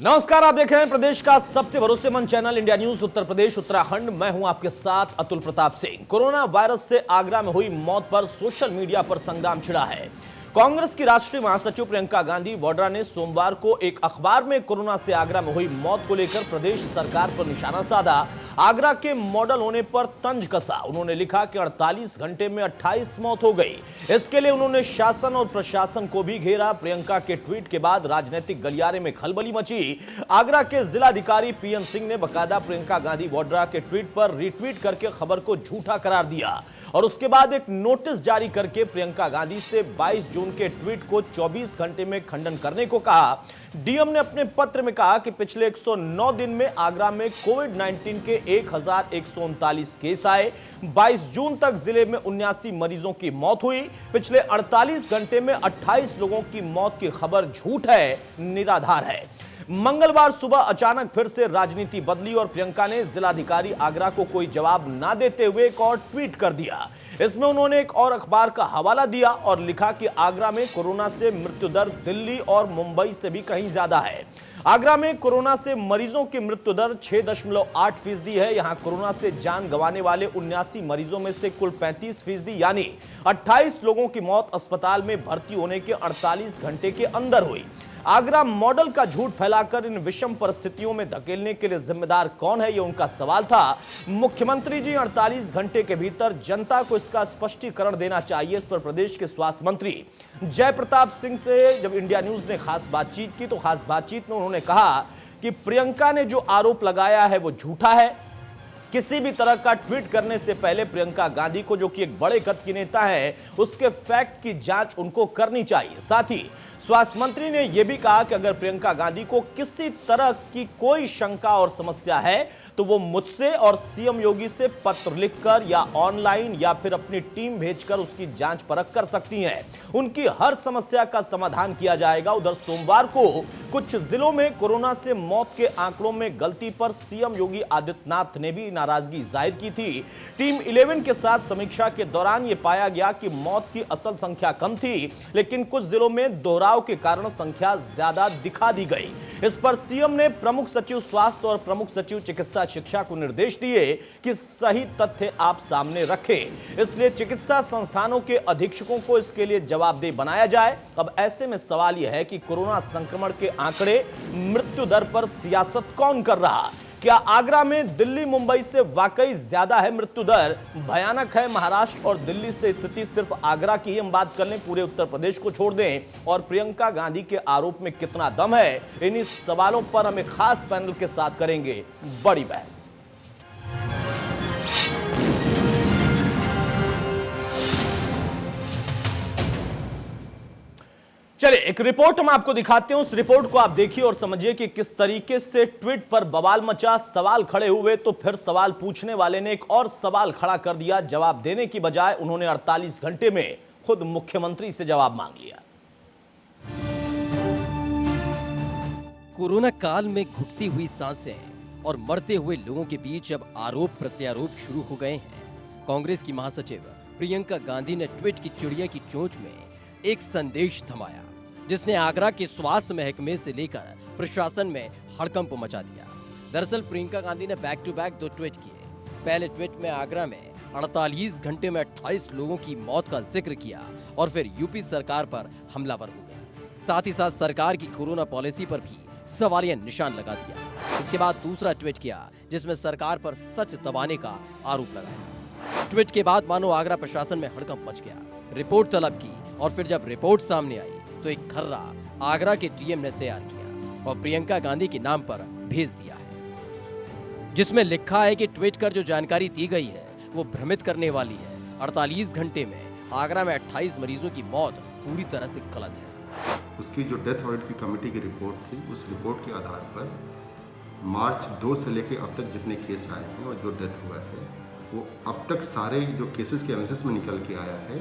नमस्कार, आप देख रहे हैं प्रदेश का सबसे भरोसेमंद channel India news Uttar Pradesh Uttarakhand. मैं हूं आपके साथ अतुल प्रताप सिंह। कोरोना वायरस से आगरा में हुई मौत पर सोशल मीडिया पर संग्राम छिड़ा है। कांग्रेस की राष्ट्रीय महासचिव प्रियंका गांधी वाड्रा ने सोमवार को एक अखबार में कोरोना से आगरा में हुई मौत को लेकर प्रदेश सरकार पर निशाना साधा। आगरा के मॉडल होने पर तंज कसा। उन्होंने लिखा कि 48 घंटे में 28 मौत हो गई। इसके लिए उन्होंने शासन और प्रशासन को भी घेरा। प्रियंका के ट्वीट के बाद राजनीतिक गलियारे में खलबली मची। आगरा के जिलाधिकारी पीएन सिंह ने बकायदा प्रियंका गांधी वाड्रा के ट्वीट पर रीट्वीट करके खबर को झूठा करार दिया और उसके बाद एक नोटिस जारी करके प्रियंका गांधी से 22 जून के ट्वीट को 24 घंटे में खंडन करने को कहा। डीएम ने अपने पत्र में कहा कि पिछले 109 दिन में आगरा में कोविड-19 के 1139 केस आए। 22 जून तक जिले में 79 मरीजों की मौत हुई। पिछले 48 घंटे में 28 लोगों की मौत की खबर झूठ है, निराधार है। मंगलवार सुबह अचानक फिर से राजनीति बदली और प्रियंका ने जिलाधिकारी आगरा को कोई जवाब ना देते हुए एक और ट्वीट कर दिया। इसमें उन्होंने एक और अखबार का हवाला दिया और लिखा कि आगरा में कोरोना से मृत्यु दर दिल्ली और मुंबई से भी कहीं ज्यादा है। आगरा में कोरोना से मरीजों की मृत्यु दर 6.8% है। यहां कोरोना से जान गंवाने वाले 79 मरीजों में से कुल 35% यानी 28 लोगों की मौत अस्पताल में भर्ती होने के 48 घंटे के अंदर हुई। आगरा मॉडल का झूठ फैलाकर इन विषम परिस्थितियों में धकेलने के लिए जिम्मेदार कौन है, यह उनका सवाल था। मुख्यमंत्री जी 48 घंटे के भीतर जनता को इसका स्पष्टीकरण देना चाहिए। इस पर प्रदेश के स्वास्थ्य मंत्री जय प्रताप सिंह से जब इंडिया न्यूज ने खास बातचीत की तो खास बातचीत में उन्होंने कहा कि प्रियंका ने जो आरोप लगाया है वो झूठा है। किसी भी तरह का ट्वीट करने से पहले प्रियंका गांधी को, जो कि एक बड़े कद की नेता है, उसके फैक्ट की जांच उनको करनी चाहिए। साथ ही स्वास्थ्य मंत्री ने यह भी कहा कि अगर प्रियंका गांधी को किसी तरह की कोई शंका और समस्या है तो वो मुझसे और सीएम योगी से पत्र लिखकर या ऑनलाइन या फिर अपनी टीम भेजकर उसकी जांच परख कर सकती हैं। उनकी हर समस्या का समाधान किया जाएगा। उधर सोमवार को कुछ जिलों में कोरोना से मौत के आंकड़ों में गलती पर सीएम योगी आदित्यनाथ ने भी नाराजगी जाहिर की थी। टीम 11 के साथ समीक्षा के दौरान यह पाया गया कि मौत की असल संख्या कम थी, लेकिन कुछ जिलों में दोहराव के कारण संख्या ज्यादा दिखा दी गई। इस पर सीएम ने प्रमुख सचिव स्वास्थ्य और प्रमुख सचिव चिकित्सा शिक्षा को निर्देश दिए कि सही तथ्य आप सामने रखें। इसलिए चिकित्सा संस्थानों के अधीक्षकों को इसके लिए जवाबदेह बनाया जाए। अब ऐसे में सवाल यह है कि कोरोना संक्रमण के आंकड़े, मृत्यु दर पर सियासत कौन कर रहा? क्या आगरा में दिल्ली मुंबई से वाकई ज्यादा है मृत्यु दर? भयानक है महाराष्ट्र और दिल्ली से स्थिति सिर्फ आगरा की ही हम बात कर लें, पूरे उत्तर प्रदेश को छोड़ दें? और प्रियंका गांधी के आरोप में कितना दम है? इन्हीं सवालों पर हम एक खास पैनल के साथ करेंगे बड़ी बहस। चलिए एक रिपोर्ट हम आपको दिखाते हैं। उस रिपोर्ट को आप देखिए और समझिए कि किस तरीके से ट्वीट पर बवाल मचा। सवाल खड़े हुए तो फिर सवाल पूछने वाले ने एक और सवाल खड़ा कर दिया। जवाब देने की बजाय उन्होंने 48 घंटे में खुद मुख्यमंत्री से जवाब मांग लिया। कोरोना काल में घुटती हुई सांसें और मरते हुए लोगों के बीच अब आरोप प्रत्यारोप शुरू हो गए हैं। कांग्रेस की महासचिव प्रियंका गांधी ने ट्वीट की चिड़िया की चोंच में एक संदेश थमाया, जिसने आगरा के स्वास्थ्य महकमे से लेकर प्रशासन में हड़कंप मचा दिया। दरअसल प्रियंका गांधी ने बैक टू बैक 2 ट्वीट किए। पहले ट्वीट में आगरा में 48 घंटे में 28 लोगों की मौत का जिक्र किया और फिर यूपी सरकार पर हमलावर हो गए। साथ ही साथ सरकार की कोरोना पॉलिसी पर भी सवालिया निशान लगा दिया। इसके बाद दूसरा ट्वीट किया जिसमें सरकार पर सच दबाने का आरोप लगाया। ट्वीट के बाद मानो आगरा प्रशासन में हड़कंप मच गया। रिपोर्ट तलब की और फिर जब रिपोर्ट सामने आई तो एक खर्रा आगरा के डीएम ने तैयार किया और प्रियंका गांधी के नाम पर भेज दिया है, जिसमें लिखा है कि ट्वीट कर जो जानकारी दी गई है वो भ्रमित करने वाली है। 48 घंटे में आगरा में 28 मरीजों की मौत पूरी तरह से गलत है। उसकी जो डेथ ऑडिट की कमेटी की रिपोर्ट थी, उस रिपोर्ट के आधार पर मार्च 2 से लेकर अब तक जितने केस आए हैं और जो डेथ हुआ है वो अब तक सारे जो केसेस के एनालिसिस में निकल के आया है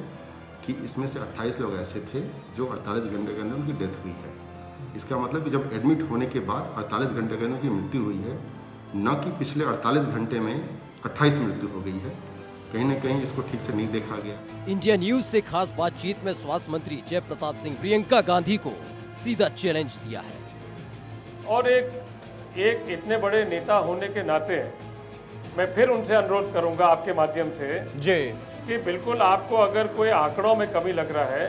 कि इसमें से 28 लोग ऐसे थे जो 48 घंटे के अंदर उनकी डेथ हुई है। इसका मतलब कि जब एडमिट होने के बाद 48 घंटे के अंदर उनकी मृत्यु हुई है, न कि पिछले 48 घंटे में 28 मृत्यु हो गई है। कहीं ना कहीं इसको ठीक से नहीं देखा गया। इंडिया न्यूज से खास बातचीत में स्वास्थ्य मंत्री जय प्रताप सिंह प्रियंका गांधी को सीधा चैलेंज दिया है और एक इतने बड़े नेता होने के नाते मैं फिर उनसे अनुरोध करूंगा आपके माध्यम से जी कि बिल्कुल आपको अगर कोई आंकड़ों में कमी लग रहा है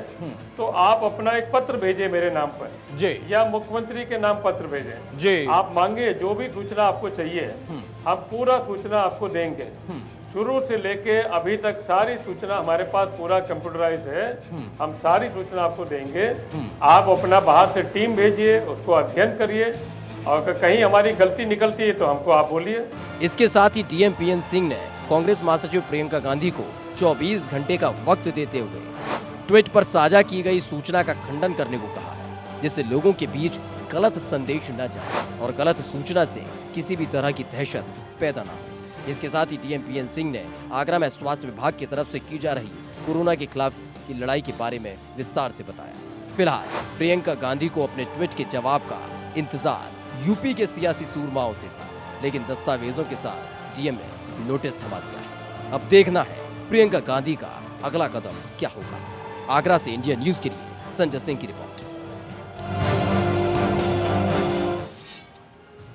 तो आप अपना एक पत्र भेजें मेरे नाम पर जी या मुख्यमंत्री के नाम पत्र भेजें जी आप मांगे जो भी सूचना आपको चाहिए हम पूरा सूचना आपको देंगे शुरू से लेके अभी तक सारी सूचना हमारे पास पूरा कंप्यूटराइज है हम सारी सूचना आपको देंगे आप अपना बाहर से टीम भेजिए उसको अध्ययन करिए और अगर कहीं हमारी गलती निकलती है तो हमको आप बोलिए। इसके साथ ही डीएम पीएन सिंह ने कांग्रेस महासचिव प्रियंका गांधी को 24 घंटे का वक्त देते हुए ट्वीट पर साझा की गई सूचना का खंडन करने को कहा है, जिससे लोगों के बीच गलत संदेश न जाए और गलत सूचना से किसी भी तरह की दहशत पैदा न हो। इसके साथ ही डीएम पीएन सिंह ने आगरा में स्वास्थ्य विभाग की तरफ से की जा रही कोरोना के खिलाफ की लड़ाई के बारे में विस्तार से बताया। फिलहाल प्रियंका गांधी को अपने ट्वीट के जवाब का इंतजार यूपी के सियासी सूरमाओं से था, लेकिन दस्तावेजों के साथ डीएम ने नोटिस थमा दिया है। अब देखना है प्रियंका गांधी का अगला कदम क्या होगा। आगरा से इंडिया न्यूज के लिए संजय सिंह की रिपोर्ट।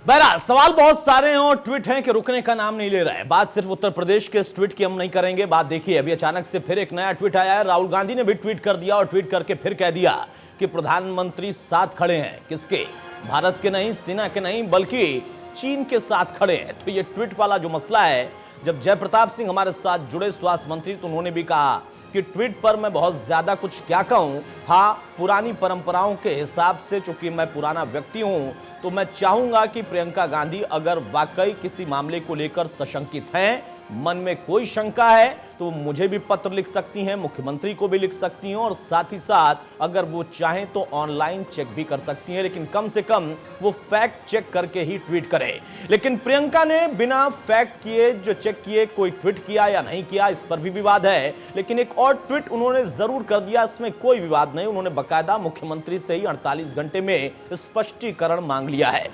बहरहाल सवाल बहुत सारे हैं और ट्वीट हैं कि रुकने का नाम नहीं ले रहा है। बात सिर्फ उत्तर प्रदेश के इस ट्वीट की हम नहीं करेंगे। बात देखिए, अभी अचानक से फिर एक नया ट्वीट आया है। राहुल गांधी ने भी ट्वीट कर दिया और ट्वीट करके फिर कह दिया कि प्रधानमंत्री साथ खड़े हैं। किसके? भारत के नहीं, सेना के नहीं, बल्कि चीन के साथ खड़े हैं। तो ये ट्वीट वाला जो मसला है, जब जयप्रताप सिंह हमारे साथ जुड़े स्वास्थ्य मंत्री, तो उन्होंने भी कहा कि ट्वीट पर मैं बहुत ज्यादा कुछ क्या कहूं। हाँ, पुरानी परंपराओं के हिसाब से, चूंकि मैं पुराना व्यक्ति हूं, तो मैं चाहूंगा कि प्रियंका गांधी अगर वाकई किसी मामले को लेकर सशंकित हैं, मन में कोई शंका है, तो मुझे भी पत्र लिख सकती हैं, मुख्यमंत्री को भी लिख सकती हैं और साथ ही साथ अगर वो चाहें तो ऑनलाइन चेक भी कर सकती हैं, लेकिन कम से कम वो फैक्ट चेक करके ही ट्वीट करें। लेकिन प्रियंका ने बिना फैक्ट किए जो चेक किए कोई ट्वीट किया या नहीं किया, इस पर भी विवाद है। लेकिन एक और ट्वीट उन्होंने जरूर कर दिया, इसमें कोई विवाद नहीं। उन्होंने बकायदा मुख्यमंत्री से ही 48 घंटे में स्पष्टीकरण मांग लिया है।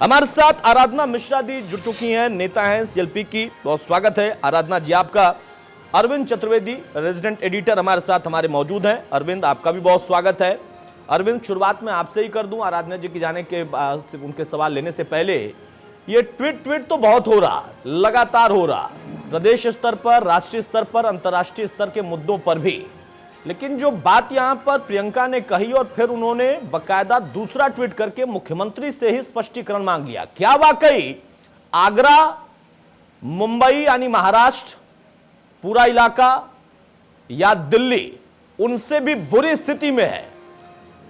हमारे साथ आराधना मिश्रा जी जुड़ चुकी हैं, नेता हैं सीएलपी की। बहुत स्वागत है आराधना जी आपका। अरविंद चतुर्वेदी रेजिडेंट एडिटर हमारे साथ हमारे मौजूद हैं। अरविंद, आपका भी बहुत स्वागत है। अरविंद, शुरुआत में आपसे ही कर दूं, आराधना जी की जाने के उनके सवाल लेने से पहले, ये ट्वीट तो बहुत हो रहा, लगातार हो रहा, प्रदेश स्तर पर, राष्ट्रीय स्तर पर, अंतर्राष्ट्रीय स्तर के मुद्दों पर भी। लेकिन जो बात यहां पर प्रियंका ने कही और फिर उन्होंने बकायदा दूसरा ट्वीट करके मुख्यमंत्री से ही स्पष्टीकरण मांग लिया, क्या वाकई आगरा, मुंबई यानी महाराष्ट्र पूरा इलाका या दिल्ली उनसे भी बुरी स्थिति में है?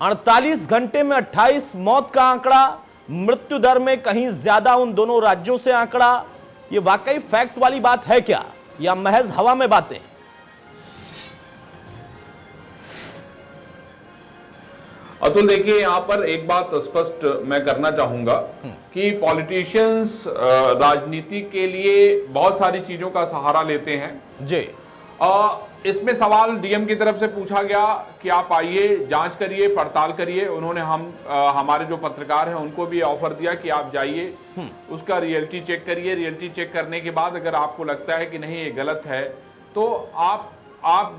48 घंटे में 28 मौत का आंकड़ा, मृत्यु दर में कहीं ज्यादा उन दोनों राज्यों से आंकड़ा, ये वाकई फैक्ट वाली बात है क्या या महज हवा में बातें? अतुल, देखिए, यहाँ पर एक बात स्पष्ट मैं करना चाहूंगा कि पॉलिटिशियंस राजनीति के लिए बहुत सारी चीजों का सहारा लेते हैं जी। इसमें सवाल डीएम की तरफ से पूछा गया कि आप आइए, जांच करिए, पड़ताल करिए। उन्होंने हमारे जो पत्रकार हैं उनको भी ऑफर दिया कि आप जाइए, उसका रियलिटी चेक करिए। रियलिटी चेक करने के बाद अगर आपको लगता है कि नहीं ये गलत है, तो आप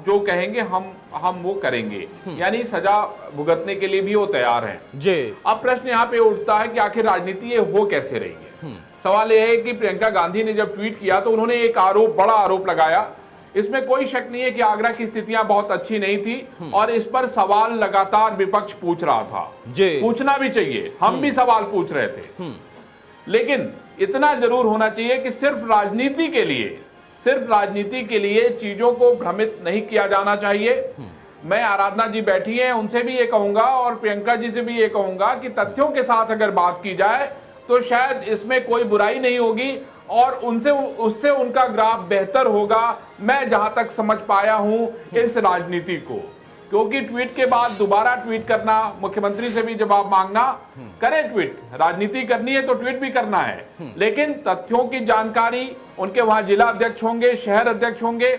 जो कहेंगे हम वो करेंगे, यानी सजा भुगतने के लिए भी वो तैयार हैं जी। अब प्रश्न यहाँ पे उठता है कि आखिर राजनीति ये हो कैसे रही है। सवाल यह है कि प्रियंका गांधी ने जब ट्वीट किया तो उन्होंने एक बड़ा आरोप लगाया। इसमें कोई शक नहीं है कि आगरा की स्थितियां बहुत अच्छी नहीं थी और इस पर सवाल लगातार विपक्ष पूछ रहा था। पूछना भी चाहिए, हम भी सवाल पूछ रहे थे, लेकिन इतना जरूर होना चाहिए कि सिर्फ राजनीति के लिए चीजों को भ्रमित नहीं किया जाना चाहिए। मैं आराधना जी बैठी हैं, उनसे भी ये कहूंगा और प्रियंका जी से भी ये कहूंगा कि तथ्यों के साथ अगर बात की जाए तो शायद इसमें कोई बुराई नहीं होगी और उससे उनका ग्राफ बेहतर होगा, मैं जहां तक समझ पाया हूं इस राजनीति को। क्योंकि ट्वीट के बाद दोबारा ट्वीट करना, मुख्यमंत्री से भी जवाब मांगना, करें ट्वीट, राजनीति करनी है तो ट्वीट भी करना है, लेकिन तथ्यों की जानकारी, उनके वहां जिला अध्यक्ष होंगे, शहर अध्यक्ष होंगे,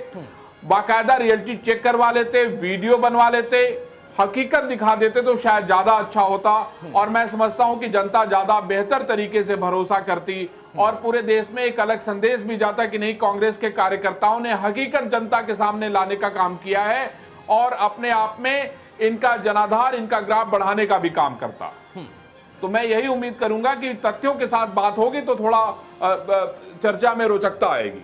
बाकायदा रियलिटी चेक करवा लेते, वीडियो बनवा लेते, हकीकत दिखा देते तो शायद ज्यादा अच्छा होता और मैं समझता हूं कि जनता ज्यादा बेहतर तरीके से भरोसा करती और पूरे देश में एक अलग संदेश भी जाता कि नहीं, कांग्रेस के कार्यकर्ताओं ने हकीकत जनता के सामने लाने का काम किया है और अपने आप में इनका जनाधार, इनका ग्राफ बढ़ाने का भी काम करता। तो मैं यही उम्मीद करूंगा कि तथ्यों के साथ बात होगी तो थोड़ा चर्चा में रोचकता आएगी।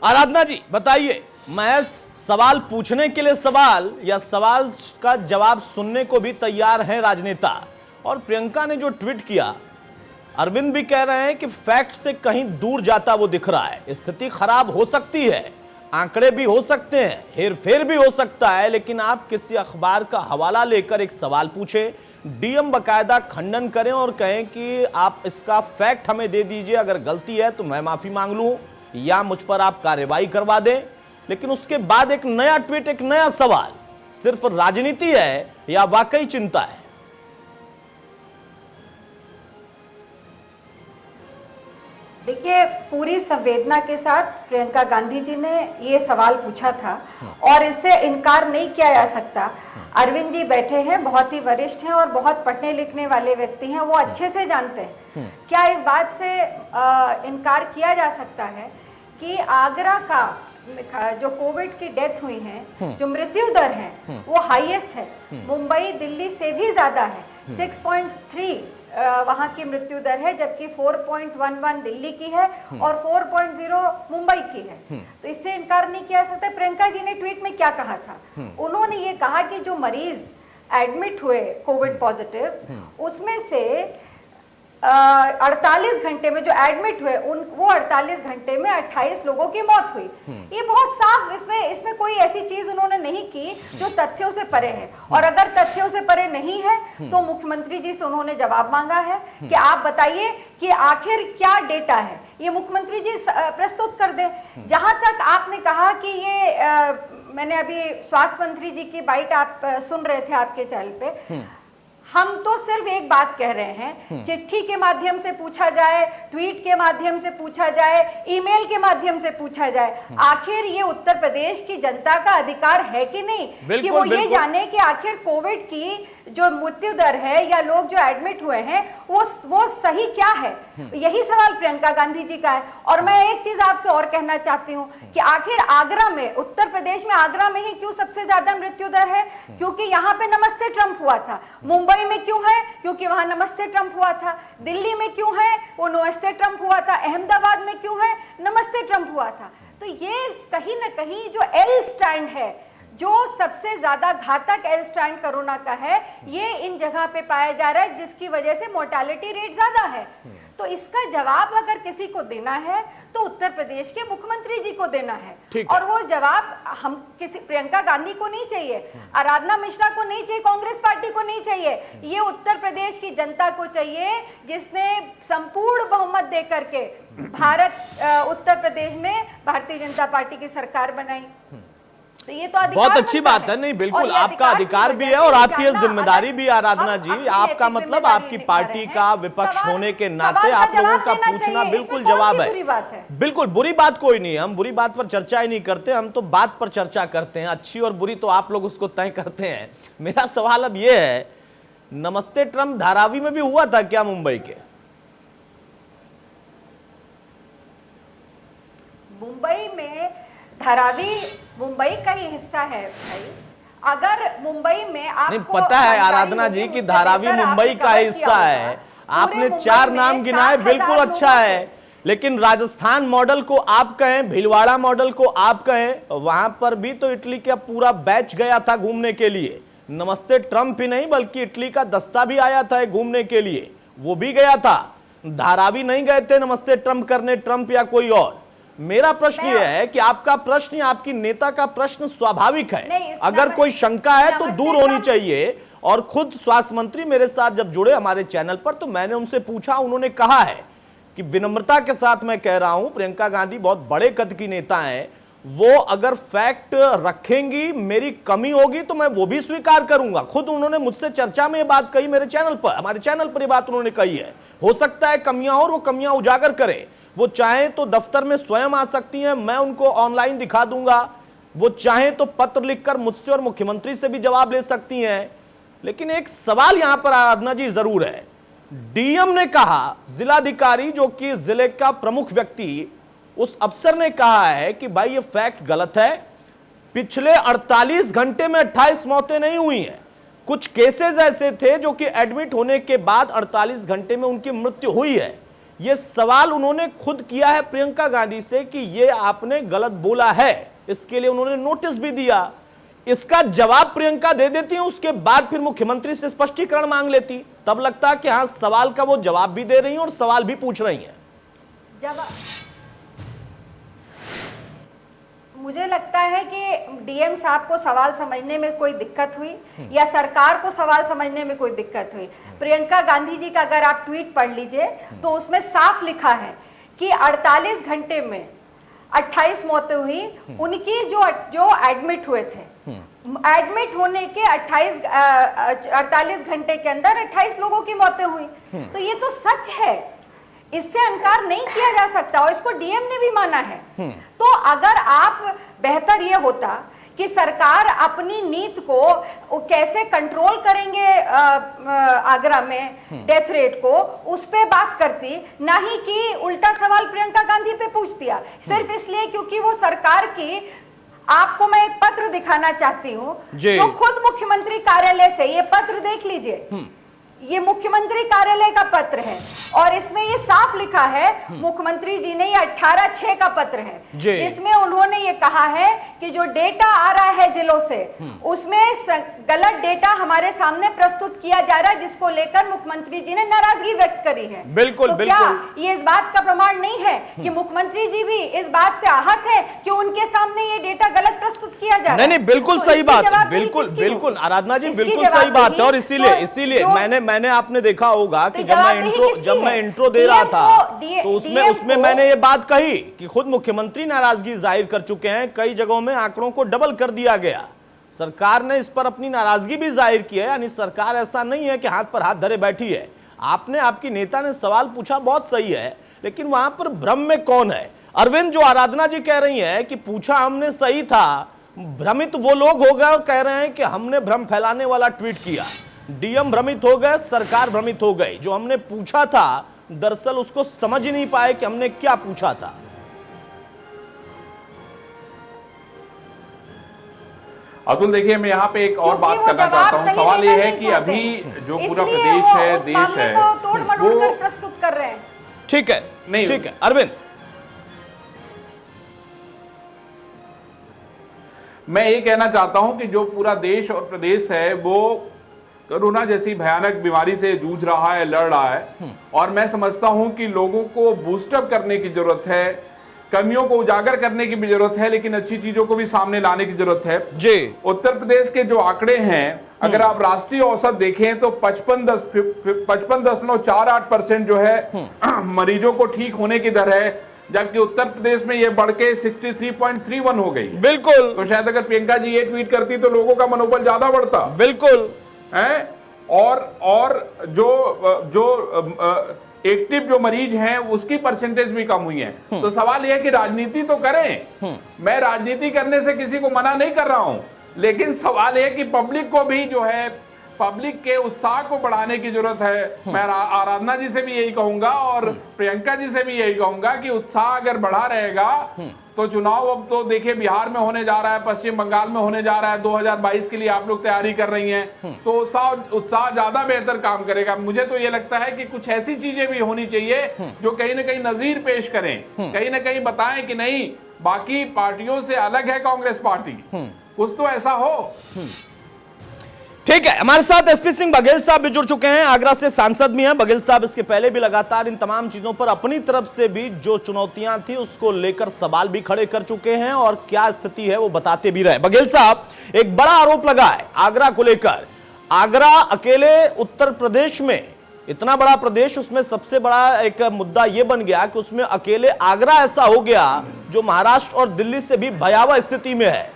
आराधना जी बताइए, महज सवाल पूछने के लिए सवाल या सवाल का जवाब सुनने को भी तैयार हैं राजनेता? और प्रियंका ने जो ट्वीट किया, अरविंद भी कह रहे हैं कि फैक्ट से कहीं दूर जाता वो दिख रहा है। स्थिति खराब हो सकती है, आंकड़े भी हो सकते हैं, हेरफेर भी हो सकता है, लेकिन आप किसी अखबार का हवाला लेकर एक सवाल पूछें, डीएम बकायदा खंडन करें और कहें कि आप इसका फैक्ट हमें दे दीजिए, अगर गलती है तो मैं माफी मांग लूं या मुझ पर आप कार्रवाई करवा दें। लेकिन उसके बाद एक नया ट्वीट, एक नया सवाल, सिर्फ राजनीति है या वाकई चिंता है? देखिए, पूरी संवेदना के साथ प्रियंका गांधी जी ने ये सवाल पूछा था और इससे इनकार नहीं किया जा सकता। अरविंद जी बैठे हैं, बहुत ही वरिष्ठ हैं और बहुत पढ़ने लिखने वाले व्यक्ति हैं, वो अच्छे से जानते हैं। क्या इस बात से इनकार किया जा सकता है कि आगरा का जो कोविड की डेथ हुई है, जो मृत्यु दर है, वो हाईएस्ट है, मुंबई दिल्ली से भी ज्यादा है। 6.3 वहां की मृत्यु दर है, जबकि 4.11 दिल्ली की है और 4.0 मुंबई की है। तो इससे इनकार नहीं किया सकता। प्रियंका जी ने ट्वीट में क्या कहा था? उन्होंने ये कहा कि जो मरीज एडमिट हुए कोविड पॉजिटिव, उसमें से 48 घंटे में जो एडमिट हुए वो 48 घंटे में 28 लोगों की मौत हुई। ये बहुत साफ, इसमें कोई ऐसी चीज उन्होंने नहीं की जो तथ्यों से परे है। और अगर तथ्यों से परे नहीं है तो मुख्यमंत्री जी से उन्होंने जवाब मांगा है कि आप बताइए कि आखिर क्या डेटा है, ये मुख्यमंत्री जी प्रस्तुत कर दें। जहां तक आपने कहा कि ये मैंने अभी स्वास्थ्य मंत्री जी की बाइट आप सुन रहे थे आपके चैनल पे, हम तो सिर्फ एक बात कह रहे हैं, चिट्ठी के माध्यम से पूछा जाए, ट्वीट के माध्यम से पूछा जाए, ईमेल के माध्यम से पूछा जाए, आखिर ये उत्तर प्रदेश की जनता का अधिकार है कि नहीं कि वो ये जाने कि आखिर कोविड की जो मृत्यु दर है या लोग जो एडमिट हुए हैं वो सही क्या है। यही सवाल प्रियंका गांधी जी का है। और मैं एक चीज आपसे और कहना चाहती हूँ कि आखिर आगरा में, उत्तर प्रदेश में आगरा में ही क्यों सबसे ज्यादा मृत्यु दर है? क्योंकि यहाँ पे नमस्ते ट्रंप हुआ था। मुंबई में क्यों है? क्योंकि वहां नमस्ते ट्रंप हुआ था। दिल्ली में क्यों है? वो नमस्ते ट्रंप हुआ था। अहमदाबाद में क्यों है? नमस्ते ट्रंप हुआ था। तो ये कहीं ना कहीं जो एल स्टैंड है, जो सबसे ज्यादा घातक एल स्टैंड कोरोना का है, ये इन जगह पे पाया जा रहा है, जिसकी वजह से मोर्टालिटी रेट ज्यादा है। तो इसका जवाब अगर किसी को देना है तो उत्तर प्रदेश के मुख्यमंत्री जी को देना है। और वो जवाब हम किसी प्रियंका गांधी को नहीं चाहिए, आराधना मिश्रा को नहीं चाहिए, कांग्रेस पार्टी को नहीं चाहिए, ये उत्तर प्रदेश की जनता को चाहिए, जिसने संपूर्ण बहुमत देकर के उत्तर प्रदेश में भारतीय जनता पार्टी की सरकार बनाई। तो ये तो बहुत अच्छी बात है। नहीं, बिल्कुल आपका अधिकार भी है और आपकी ये जिम्मेदारी भी है आराधना जी। आपका मतलब आपकी पार्टी का विपक्ष होने के नाते आप लोगों का पूछना बिल्कुल जवाब है। बिल्कुल बुरी बात कोई नहीं है, हम बुरी बात पर चर्चा ही नहीं करते, हम तो बात पर चर्चा करते हैं। अच्छी और बुरी तो आप लोग उसको तय करते हैं। मेरा सवाल अब ये है, नमस्ते ट्रंप धारावी में भी हुआ था क्या मुंबई के? मुंबई में धारावी मुंबई का ही हिस्सा है भाई। अगर मुंबई में आपको नहीं पता है आराधना जी कि धारावी मुंबई का हिस्सा है, आपने 4 नाम गिनाए, बिल्कुल अच्छा है। लेकिन राजस्थान मॉडल को आप कहें, भीलवाड़ा मॉडल को आप कहें, वहां पर भी तो इटली का पूरा बैच गया था घूमने के लिए। नमस्ते ट्रंप ही नहीं बल्कि इटली का दस्ता भी आया था घूमने के लिए, वो भी गया था। धारावी नहीं गए थे नमस्ते ट्रंप करने, ट्रंप या कोई और। मेरा प्रश्न यह है कि आपका प्रश्न, आपकी नेता का प्रश्न स्वाभाविक है। अगर कोई शंका है तो दूर होनी चाहिए। और खुद स्वास्थ्य मंत्री मेरे साथ जब जुड़े हमारे चैनल पर तो मैंने उनसे पूछा, उन्होंने कहा है कि विनम्रता के साथ मैं कह रहा हूं, प्रियंका गांधी बहुत बड़े कद की नेता हैं, वो अगर फैक्ट रखेंगी, मेरी कमी होगी तो मैं वो भी स्वीकार करूंगा। खुद उन्होंने मुझसे चर्चा में ये बात कही, मेरे चैनल पर, हमारे चैनल पर ये बात उन्होंने कही है। हो सकता है कमियां और वो कमियां उजागर करें, वो चाहें तो दफ्तर में स्वयं आ सकती हैं, मैं उनको ऑनलाइन दिखा दूंगा। वो चाहें तो पत्र लिखकर मुझसे और मुख्यमंत्री से भी जवाब ले सकती हैं। लेकिन एक सवाल यहां पर आराधना जी जरूर है। डीएम ने कहा, जिलाधिकारी जो कि जिले का प्रमुख व्यक्ति, उस अफसर ने कहा है कि भाई ये फैक्ट गलत है। पिछले 48 घंटे में 28 मौतें नहीं हुई हैं। कुछ केसेस ऐसे थे जो कि एडमिट होने के बाद 48 घंटे में उनकी मृत्यु हुई है। यह सवाल उन्होंने खुद किया है प्रियंका गांधी से कि यह आपने गलत बोला है, इसके लिए उन्होंने नोटिस भी दिया। इसका जवाब प्रियंका दे देती है, उसके बाद फिर मुख्यमंत्री से स्पष्टीकरण मांग लेती, तब लगता कि हाँ सवाल का वो जवाब भी दे रही हैं और सवाल भी पूछ रही हैं। मुझे लगता है कि डीएम साहब को सवाल समझने में कोई दिक्कत हुई या सरकार को सवाल समझने में कोई दिक्कत हुई। प्रियंका गांधी जी का अगर आप ट्वीट पढ़ लीजिए तो उसमें साफ लिखा है कि 48 घंटे में 28 मौतें हुई। उनकी जो एडमिट हुए थे, एडमिट होने के 48 घंटे के अंदर 28 लोगों की मौतें हुई। तो ये तो सच है, इससे इनकार नहीं किया जा सकता और इसको डीएम ने भी माना है। तो अगर आप बेहतर ये होता कि सरकार अपनी नीति को कैसे कंट्रोल करेंगे आगरा में डेथ रेट को, उस पे बात करती, ना ही कि उल्टा सवाल प्रियंका गांधी पे पूछ दिया सिर्फ इसलिए क्योंकि वो सरकार की। आपको मैं एक पत्र दिखाना चाहती हूँ जो खुद मुख्यमंत्री कार्यालय से, ये पत्र देख लीजिए, ये मुख्यमंत्री कार्यालय का पत्र है और इसमें ये साफ लिखा है, मुख्यमंत्री जी ने, ये 18/6 का पत्र है जिसमें उन्होंने ये कहा है कि जो डेटा आ रहा है जिलों से उसमें गलत डेटा हमारे सामने प्रस्तुत किया जा रहा है, जिसको लेकर मुख्यमंत्री जी ने नाराजगी व्यक्त करी है। बिल्कुल, तो बिल्कुल। क्या ये इस बात का प्रमाण नहीं है कि मुख्यमंत्री जी भी इस बात से आहत है कि उनके सामने ये डेटा गलत प्रस्तुत किया जा रहा है? नहीं, बिल्कुल तो सही बात, बिल्कुल बिल्कुल आराधना जी, बिल्कुल सही बात है। और इसीलिए मैंने आपने देखा होगा कि जब मैं इंट्रो दे रहा था तो उसमें मैंने ये बात कही कि खुद मुख्यमंत्री नाराजगी जाहिर कर चुके हैं, कई जगहों में आंकड़ों को डबल कर दिया गया, सरकार ने इस पर अपनी नाराजगी भी जाहिर की है। यानी सरकार ऐसा नहीं है कि हाथ पर हाथ धरे बैठी है। आपने, आपकी नेता ने सवाल पूछा, बहुत सही है, लेकिन वहां पर भ्रम में कौन है? अरविंद, जो आराधना जी कह रही है कि पूछा हमने सही था, भ्रमित वो लोग हो गए और कह रहे हैं कि हमने भ्रम फैलाने वाला ट्वीट किया। डीएम भ्रमित हो गए, सरकार भ्रमित हो गई। जो हमने पूछा था दरअसल उसको समझ ही नहीं पाए कि हमने क्या पूछा था। अतुल, देखिए मैं यहाँ पे एक और बात करना चाहता हूँ। सवाल ये है कि अभी जो पूरा प्रदेश है, देश है, वो प्रस्तुत कर रहे हैं। ठीक है, नहीं ठीक है अरविंद, मैं ये कहना चाहता हूं कि जो पूरा देश और प्रदेश है वो कोरोना जैसी भयानक बीमारी से जूझ रहा है, लड़ रहा है, और मैं समझता हूं कि लोगों को बूस्टअप करने की जरूरत है, कमियों को उजागर करने की भी जरूरत है, लेकिन अच्छी चीजों को भी सामने लाने की जरूरत है जी। उत्तर प्रदेश के जो आंकड़े हैं, अगर आप राष्ट्रीय औसत देखें तो 55.48% जो है मरीजों को ठीक होने की दर है, जबकि उत्तर प्रदेश में ये बढ़ के 63.31 हो गई। बिल्कुल। तो शायद अगर प्रियंका जी ये ट्वीट करती तो लोगों का मनोबल ज्यादा बढ़ता। बिल्कुल है। और जो एक्टिव जो मरीज हैं उसकी परसेंटेज भी कम हुई है। तो सवाल यह है कि राजनीति तो करें, मैं राजनीति करने से किसी को मना नहीं कर रहा हूं, लेकिन सवाल यह कि पब्लिक को भी जो है, पब्लिक के उत्साह को बढ़ाने की जरूरत है। मैं आराधना जी से भी यही कहूंगा और प्रियंका जी से भी यही कहूंगा कि उत्साह अगर बढ़ा रहेगा तो चुनाव अब तो देखिए बिहार में होने जा रहा है, पश्चिम बंगाल में होने जा रहा है, 2022 के लिए आप लोग तैयारी कर रही हैं, तो उत्साह ज्यादा बेहतर काम करेगा। मुझे तो ये लगता है कि कुछ ऐसी चीजें भी होनी चाहिए जो कहीं ना कहीं नजीर पेश करें, कहीं ना कहीं बताएं कि नहीं बाकी पार्टियों से अलग है कांग्रेस पार्टी, कुछ तो ऐसा हो। ठीक है, हमारे साथ एसपी सिंह बघेल साहब भी जुड़ चुके हैं, आगरा से सांसद भी हैं। बघेल साहब इसके पहले भी लगातार इन तमाम चीजों पर अपनी तरफ से भी जो चुनौतियां थी उसको लेकर सवाल भी खड़े कर चुके हैं और क्या स्थिति है वो बताते भी रहे। बघेल साहब, एक बड़ा आरोप लगा है आगरा को लेकर। आगरा अकेले उत्तर प्रदेश में, इतना बड़ा प्रदेश, उसमें सबसे बड़ा एक मुद्दा यह बन गया कि उसमें अकेले आगरा ऐसा हो गया जो महाराष्ट्र और दिल्ली से भी भयावह स्थिति में है।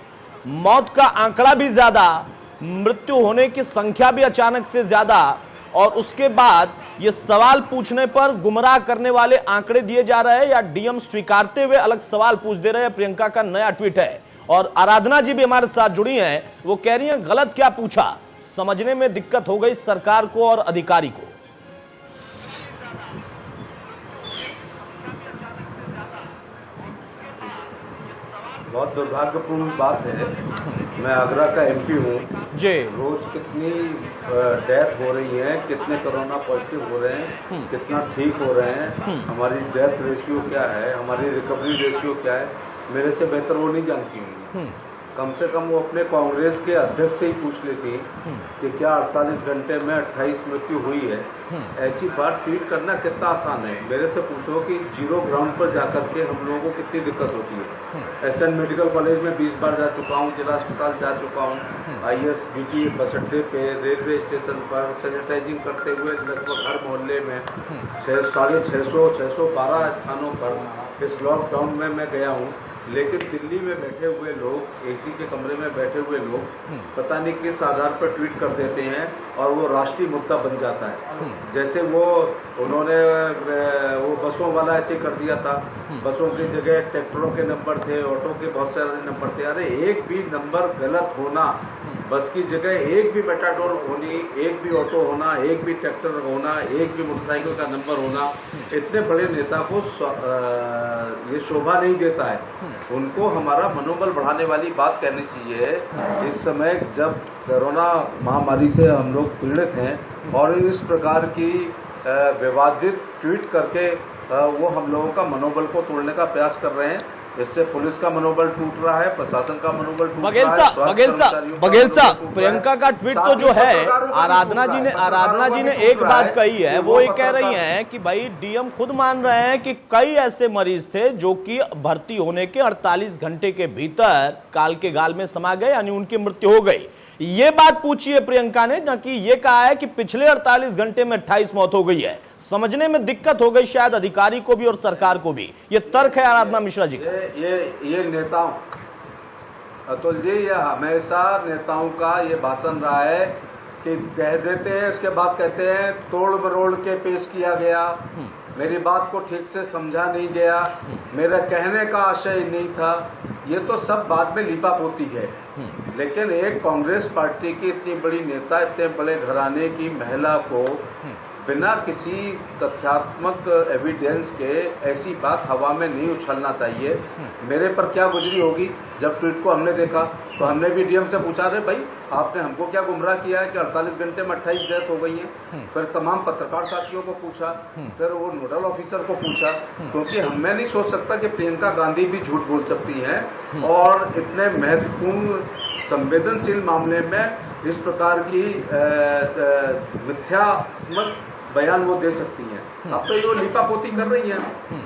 मौत का आंकड़ा भी ज्यादा, मृत्यु होने की संख्या भी अचानक से ज्यादा, और उसके बाद ये सवाल पूछने पर गुमराह करने वाले आंकड़े दिए जा रहे हैं या डीएम स्वीकारते हुए अलग सवाल पूछ दे रहे हैं। प्रियंका का नया ट्वीट है और आराधना जी भी हमारे साथ जुड़ी हैं, वो कह रही हैं गलत क्या पूछा, समझने में दिक्कत हो गई सरकार को और अधिकारी को। बहुत दुर्भाग्यपूर्ण बात है। मैं आगरा का एमपी हूँ। जी रोज कितनी डेथ हो रही है, कितने कोरोना पॉजिटिव हो रहे हैं, कितना ठीक हो रहे हैं, हमारी डेथ रेशियो क्या है, हमारी रिकवरी रेशियो क्या है, मेरे से बेहतर वो नहीं जानती हूँ। कम से कम वो अपने कांग्रेस के अध्यक्ष से ही पूछ लेती कि क्या 48 घंटे में 28 मृत्यु हुई है। ऐसी बात ट्वीट करना कितना आसान है। मेरे से पूछो कि जीरो ग्राउंड पर जाकर के हम लोगों को कितनी दिक्कत होती है। एसएन मेडिकल कॉलेज में 20 बार जा चुका हूँ, जिला अस्पताल जा चुका हूँ, आईएएस ड्यूटी बस अड्डे पे, रेलवे स्टेशन पर सैनिटाइजिंग करते हुए लगभग हर मोहल्ले में 650, 612 स्थानों पर इस लॉकडाउन में मैं गया हूँ। लेकिन दिल्ली में बैठे हुए लोग, एसी के कमरे में बैठे हुए लोग पता नहीं किस आधार पर ट्वीट कर देते हैं और वो राष्ट्रीय मुद्दा बन जाता है। जैसे उन्होंने वो बसों वाला ऐसे कर दिया था, बसों की जगह ट्रैक्टरों के नंबर थे, ऑटो के बहुत सारे नंबर थे। अरे एक भी नंबर गलत होना, बस की जगह एक भी मेटाडोर होनी, एक भी ऑटो होना, एक भी ट्रैक्टर होना, एक भी मोटरसाइकिल का नंबर होना, इतने बड़े नेता को ये शोभा नहीं देता है। उनको हमारा मनोबल बढ़ाने वाली बात कहनी चाहिए। इस समय जब कोरोना महामारी से हम लोग पीड़ित हैं और इस प्रकार की विवादित ट्वीट करके वो हम लोगों का मनोबल को तोड़ने का प्रयास कर रहे हैं। इससे पुलिस का मनोबल टूट रहा है, प्रशासन का मनोबल टूट बघेल रहा है। बघेल साहब, प्रियंका का ट्वीट तो जो है, आराधना जी ने एक बात कही है, वो ये कह रही हैं कि भाई डीएम खुद मान रहे हैं कि कई ऐसे मरीज थे जो कि भर्ती होने के 48 घंटे के भीतर काल के गाल में समा गए, यानी उनकी मृत्यु हो गई। ये बात पूछी है प्रियंका ने, न कि ये कहा है कि पिछले 48 घंटे में 28 मौत हो गई है। समझने में दिक्कत हो गई शायद अधिकारी को भी और सरकार को भी। ये तर्क है आराधना मिश्रा जी का। ये नेताओं, अतुल जी, ये हमेशा नेताओं का ये भाषण रहा है कि कह देते हैं, उसके बाद कहते हैं तोड़ मरोड़ के पेश किया गया, मेरी बात को ठीक से समझा नहीं गया, मेरा कहने का आशय नहीं था। ये तो सब बाद में लिपापोती है। लेकिन एक कांग्रेस पार्टी की इतनी बड़ी नेता, इतने बड़े घराने की महिला को बिना किसी तथ्यात्मक एविडेंस के ऐसी बात हवा में नहीं उछलना चाहिए। मेरे पर क्या गुजरी होगी जब ट्वीट को हमने देखा, तो हमने भी डीएम से पूछा, रहे भाई आपने हमको क्या गुमराह किया है कि 48 घंटे में 28 डेथ हो गई है। फिर तमाम पत्रकार साथियों को पूछा, फिर वो नोडल ऑफिसर को पूछा, क्योंकि मैं नहीं सोच सकता कि प्रियंका गांधी भी झूठ बोल सकती हैं और इतने महत्वपूर्ण संवेदनशील मामले में इस प्रकार की मिथ्यात्मक बयान वो दे सकती हैं। अब तो ये लिपापोती कर रही हैं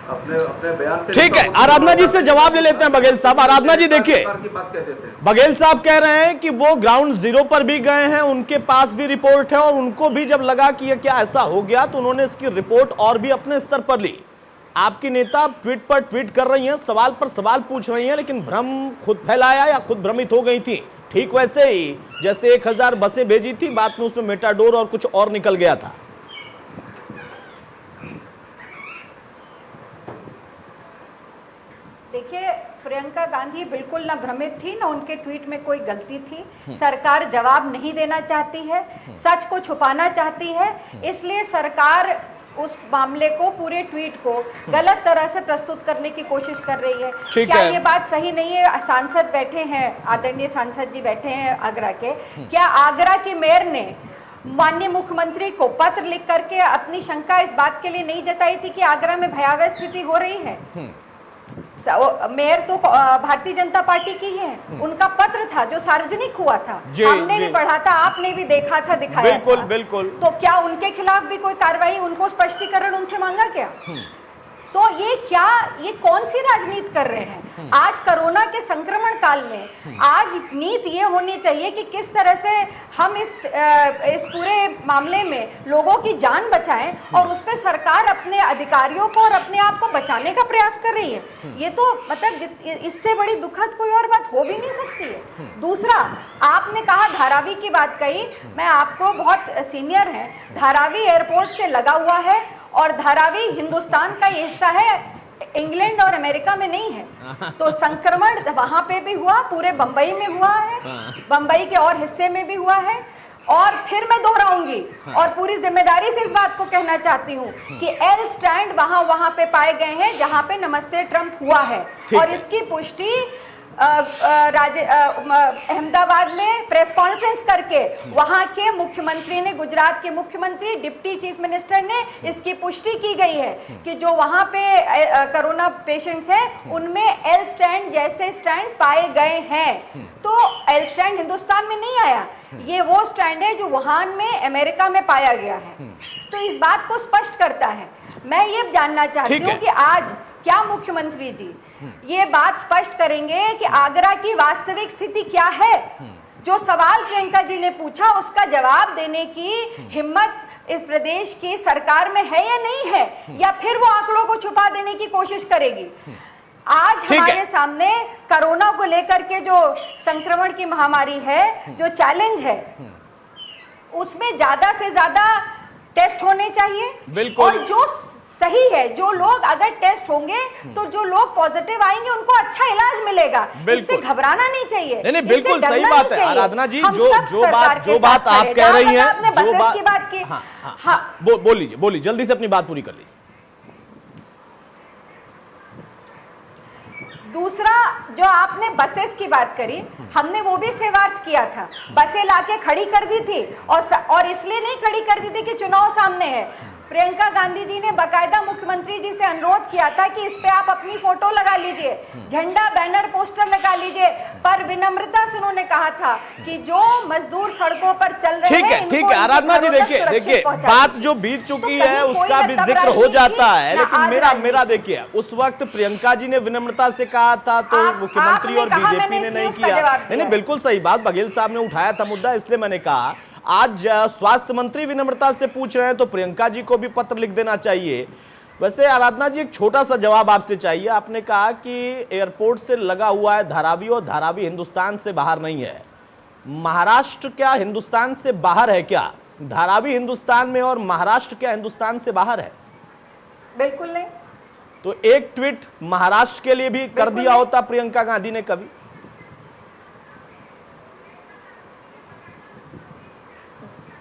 अपने बयान पे। ठीक है, आराधना जी से जवाब ले लेते हैं बघेल साहब। आराधना जी देखिए, बघेल साहब कह रहे हैं कि वो ग्राउंड जीरो पर भी गए हैं, उनके पास भी रिपोर्ट है और उनको भी जब लगा कि ये क्या ऐसा हो गया तो उन्होंने इसकी रिपोर्ट और भी अपने स्तर पर ली। आपकी नेता ट्वीट पर ट्वीट कर रही हैं, सवाल पर सवाल पूछ रही हैं, लेकिन भ्रम खुद फैलाया या खुद भ्रमित हो गई थी। ठीक वैसे ही जैसे 1000 बसें भेजी थी, बाद में उसमें मेटाडोर और कुछ और निकल गया था। देखिए, प्रियंका गांधी बिल्कुल ना भ्रमित थी, ना उनके ट्वीट में कोई गलती थी। सरकार जवाब नहीं देना चाहती है, सच को छुपाना चाहती है, इसलिए सरकार उस मामले को, पूरे ट्वीट को गलत तरह से प्रस्तुत करने की कोशिश कर रही है। क्या ये बात सही नहीं है? सांसद बैठे हैं, आदरणीय सांसद जी बैठे हैं आगरा के, क्या आगरा के मेयर ने माननीय मुख्यमंत्री को पत्र लिख करके अपनी शंका इस बात के लिए नहीं जताई थी कि आगरा में भयावह स्थिति हो रही है? मेयर तो भारतीय जनता पार्टी की है, उनका पत्र था जो सार्वजनिक हुआ था, हमने भी पढ़ा था, आपने भी देखा था, दिखाया बिल्कुल था। बिल्कुल। तो क्या उनके खिलाफ भी कोई कार्रवाई, उनको स्पष्टीकरण उनसे मांगा क्या? तो ये कौन सी राजनीति कर रहे हैं? आज कोरोना के संक्रमण काल में आज नीति ये होनी चाहिए कि किस तरह से हम इस पूरे मामले में लोगों की जान बचाएं और उस पर सरकार अपने अधिकारियों को और अपने आप को बचाने का प्रयास कर रही है। ये तो मतलब इससे बड़ी दुखद कोई और बात हो भी नहीं सकती है। दूसरा, आपने कहा धारावी की बात कही, मैं आपको बहुत सीनियर है, धारावी एयरपोर्ट से लगा हुआ है और धारावी हिंदुस्तान का ये हिस्सा है, इंग्लैंड और अमेरिका में नहीं है। तो संक्रमण वहां पे भी हुआ, पूरे बंबई में हुआ है, बंबई के और हिस्से में भी हुआ है। और फिर मैं दोहराऊंगी और पूरी जिम्मेदारी से इस बात को कहना चाहती हूँ कि एल स्टैंड वहां पे पाए गए हैं जहां पे नमस्ते ट्रंप हुआ है और इसकी पुष्टि अहमदाबाद में प्रेस कॉन्फ्रेंस करके वहां के मुख्यमंत्री ने, गुजरात के मुख्यमंत्री, डिप्टी चीफ मिनिस्टर ने इसकी पुष्टि की गई है कि जो वहां पे कोरोना पेशेंट्स हैं उनमें एल स्ट्रैंड जैसे स्ट्रैंड पाए गए हैं। तो एल स्ट्रैंड हिंदुस्तान में नहीं आया, ये वो स्ट्रैंड है जो वुहान में अमेरिका में पाया गया है। तो इस बात को स्पष्ट करता है। मैं ये जानना चाहती हूँ कि आज क्या मुख्यमंत्री जी ये बात स्पष्ट करेंगे कि आगरा की वास्तविक स्थिति क्या है? जो सवाल प्रियंका जी ने पूछा उसका जवाब देने की हिम्मत इस प्रदेश की सरकार में है या नहीं है, या फिर वो आंकड़ों को छुपा देने की कोशिश करेगी? आज हमारे सामने कोरोना को लेकर के जो संक्रमण की महामारी है, जो चैलेंज है, उसमें ज्यादा से ज्यादा टेस्ट होने चाहिए। बिल्कुल। और जो सही है, जो लोग अगर टेस्ट होंगे तो जो लोग पॉजिटिव आएंगे उनको अच्छा इलाज मिलेगा। इससे घबराना नहीं चाहिए। नहीं, बिल्कुल सही बात है आराधना जी। जो बात आप कह रही हैं, आपने बसेस की बात की। हाँ, बोलिए जल्दी से अपनी बात पूरी कर लीजिए। दूसरा, जो आपने बसेस की बात करी, हमने वो भी सेवार्थ किया था। बसें लाके खड़ी कर दी थी और इसलिए नहीं खड़ी कर दी थी कि चुनाव सामने है। प्रियंका गांधी जी ने बाकायदा मुख्यमंत्री जी से अनुरोध किया था कि इस पे आप अपनी फोटो लगा लीजिए, झंडा, बैनर, पोस्टर लगा लीजिए, पर विनम्रता से उन्होंने कहा था कि जो मजदूर सड़कों पर चल रहे हैं, ठीक है आराधना जी, देखिए बात जो बीत चुकी है उसका भी जिक्र हो जाता है, लेकिन मेरा देखिए, उस वक्त प्रियंका जी ने विनम्रता से कहा था तो मुख्यमंत्री और बीजेपी ने नहीं किया। नहीं, बिल्कुल सही बात बघेल साहब ने उठाया था मुद्दा, इसलिए मैंने कहा आज स्वास्थ्य मंत्री विनम्रता से पूछ रहे हैं तो प्रियंका जी को भी पत्र लिख देना चाहिए। वैसे आराधना जी, एक छोटा सा जवाब आपसे चाहिए। आपने कहा कि एयरपोर्ट से लगा हुआ है धारावी, और धारावी हिंदुस्तान से बाहर नहीं है। महाराष्ट्र क्या हिंदुस्तान से बाहर है क्या? धारावी हिंदुस्तान में और महाराष्ट्र क्या हिंदुस्तान से बाहर है? बिल्कुल नहीं। तो एक ट्वीट महाराष्ट्र के लिए भी कर दिया होता प्रियंका गांधी ने कभी?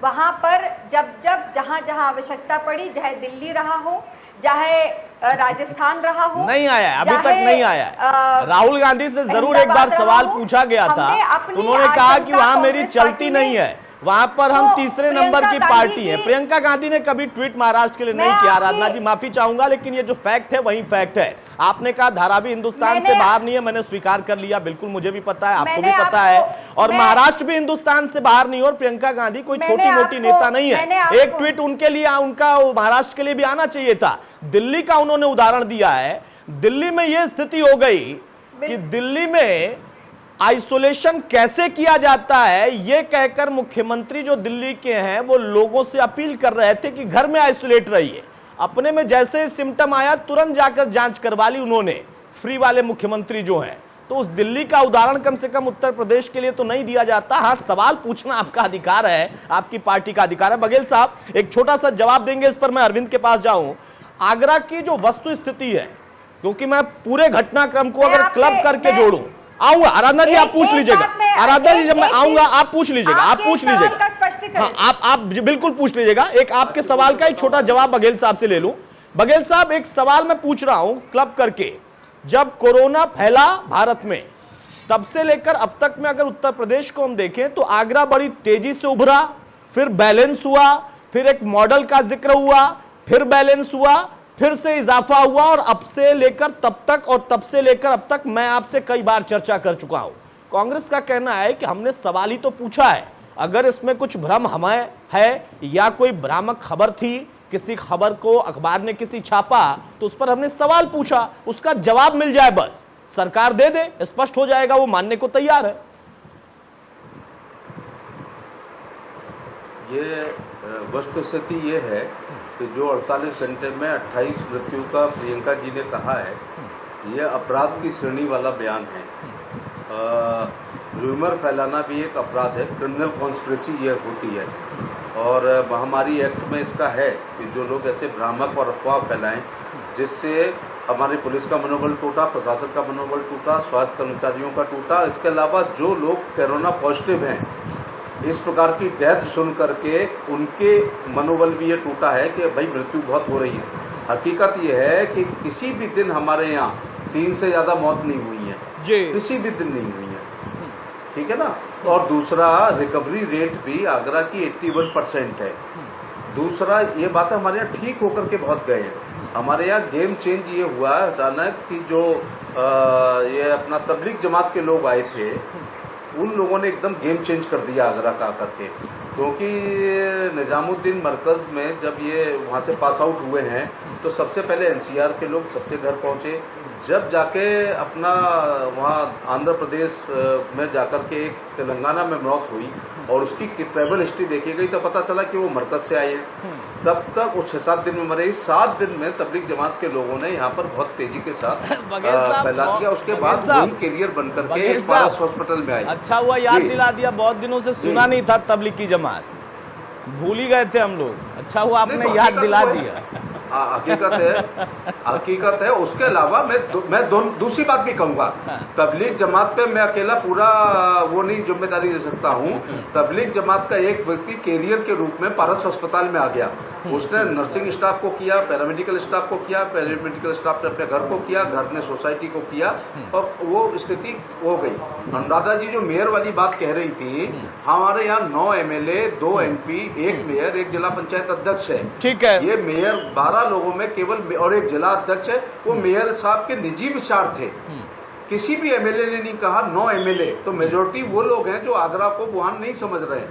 वहां पर जब जहां आवश्यकता पड़ी, चाहे दिल्ली रहा हो, चाहे राजस्थान रहा हो, नहीं आया, अभी तक नहीं आया। राहुल गांधी से जरूर एक बार सवाल पूछा गया था, उन्होंने कहा कि वहां मेरी चलती नहीं है, वहां पर हम तीसरे नंबर की पार्टी है। प्रियंका गांधी ने कभी ट्वीट महाराष्ट्र के लिए नहीं किया। आराधना जी माफी चाहूंगा, लेकिन ये जो फैक्ट है वही फैक्ट है। आपने कहा धारावी हिंदुस्तान से बाहर नहीं है, मैंने स्वीकार कर लिया, बिल्कुल मुझे भी पता है, आपको भी पता है, और महाराष्ट्र भी हिंदुस्तान से बाहर नहीं, और प्रियंका गांधी कोई छोटी मोटी नेता नहीं है। एक ट्वीट उनके लिए, उनका महाराष्ट्र के लिए भी आना चाहिए था। दिल्ली का उन्होंने उदाहरण दिया है। दिल्ली में यह स्थिति हो गई कि दिल्ली में आइसोलेशन कैसे किया जाता है, यह कहकर मुख्यमंत्री जो दिल्ली के हैं वो लोगों से अपील कर रहे थे कि घर में आइसोलेट रहिए। अपने में जैसे सिम्टम आया तुरंत जाकर जांच करवा ली उन्होंने, फ्री वाले मुख्यमंत्री जो हैं। तो उस दिल्ली का उदाहरण कम से कम उत्तर प्रदेश के लिए तो नहीं दिया जाता। हाँ, सवाल पूछना आपका अधिकार है, आपकी पार्टी का अधिकार है। बघेल साहब एक छोटा सा जवाब देंगे इस पर? मैं अरविंद के पास जाऊं। आगरा की जो वस्तु स्थिति है, क्योंकि मैं पूरे घटनाक्रम को अगर क्लब करके जोड़ूं, आऊंगा आराधना जी, आप पूछ लीजिएगा। आराधना जी, जब मैं आऊंगा आप पूछ लीजिएगा, आप पूछ लीजिएगा। हाँ, आप बिल्कुल पूछ लीजिएगा। एक आपके सवाल का एक छोटा जवाब बघेल साहब से ले लूं। बघेल साहब, एक सवाल मैं पूछ रहा हूं क्लब करके, जब कोरोना फैला भारत में तब से लेकर अब तक में अगर उत्तर प्रदेश को हम देखें तो आगरा बड़ी तेजी से उभरा, फिर बैलेंस हुआ, फिर एक मॉडल का जिक्र हुआ, फिर बैलेंस हुआ, फिर से इजाफा हुआ, और अब से लेकर तब तक और तब से लेकर अब तक मैं आपसे कई बार चर्चा कर चुका हूं। कांग्रेस का कहना है कि हमने सवाल ही तो पूछा है, अगर इसमें कुछ भ्रम हमें है या कोई भ्रामक खबर थी, किसी खबर को अखबार ने किसी छापा, तो उस पर हमने सवाल पूछा, उसका जवाब मिल जाए बस, सरकार दे दे, स्पष्ट हो जाएगा, वो मानने को तैयार है। ये वस्तुस्थिति ये है कि जो 48 घंटे में 28 मृत्यु का प्रियंका जी ने कहा है, यह अपराध की श्रेणी वाला बयान है। र्यूमर फैलाना भी एक अपराध है, क्रिमिनल कॉन्स्पिरेसी ये होती है, और महामारी एक्ट में इसका है कि जो लोग ऐसे भ्रामक और अफवाह फैलाएं जिससे हमारी पुलिस का मनोबल टूटा, प्रशासन का मनोबल टूटा, स्वास्थ्य कर्मचारियों का टूटा। इसके अलावा जो लोग कोरोना पॉजिटिव हैं, इस प्रकार की डेथ सुन करके उनके मनोबल भी ये टूटा है कि भाई मृत्यु बहुत हो रही है। हकीकत ये है कि किसी भी दिन हमारे यहाँ 3 से ज़्यादा मौत नहीं हुई है। जी। किसी भी दिन नहीं हुई है, ठीक है ना। और दूसरा, रिकवरी रेट भी आगरा की 81% है। दूसरा, ये बात हमारे यहाँ ठीक होकर के बहुत गए हैं। हमारे यहाँ गेम चेंज ये हुआ अचानक कि जो ये अपना तबलीग जमात के लोग आए थे, उन लोगों ने एकदम गेम चेंज कर दिया आगरा का आकर के, क्योंकि निजामुद्दीन मरकज में जब ये वहाँ से पास आउट हुए हैं तो सबसे पहले एनसीआर के लोग सबके घर पहुँचे। जब जाके अपना वहाँ आंध्र प्रदेश में जाकर के एक तेलंगाना में मौत हुई और उसकी ट्रैवल हिस्ट्री देखी गई तो पता चला कि वो मरकज से आए हैं। तब तक वो 6-7 दिन में मरे। 7 दिन में तबलीग जमात के लोगों ने यहाँ पर बहुत तेजी के साथ फैला दिया। उसके बाद वही कैरियर बनकर के एक पारस हॉस्पिटल में आई। अच्छा हुआ याद दिला दिया, बहुत दिनों से सुना नहीं था तबलीग की जमात, भूल ही गए थे हम लोग। अच्छा हुआ आपने याद दिला दिया। हकीकत है। उसके अलावा मैं दूसरी बात भी कहूंगा, तबलीग जमात पे मैं अकेला पूरा वो नहीं जिम्मेदारी दे सकता हूँ। तबलीग जमात का एक व्यक्ति कैरियर के रूप में पारस अस्पताल में आ गया। उसने नर्सिंग स्टाफ को किया, पैरामेडिकल स्टाफ को किया, पैरामेडिकल स्टाफ ने अपने घर को किया, घर ने सोसाइटी को किया और वो स्थिति हो गई। अनुराधा जी जो मेयर वाली बात कह रही थी, हमारे यहाँ 9 MLA, 2 MP, 1 मेयर, 1 जिला पंचायत अध्यक्ष है। ठीक है। ये मेयर 12 लोगों में केवल और 1 जिला अध्यक्ष है। वो मेयर साहब के निजी विचार थे, किसी भी MLA ने नहीं कहा 9 MLA। तो मेजोरिटी वो लोग हैं जो आगरा को वुहान नहीं समझ रहे हैं,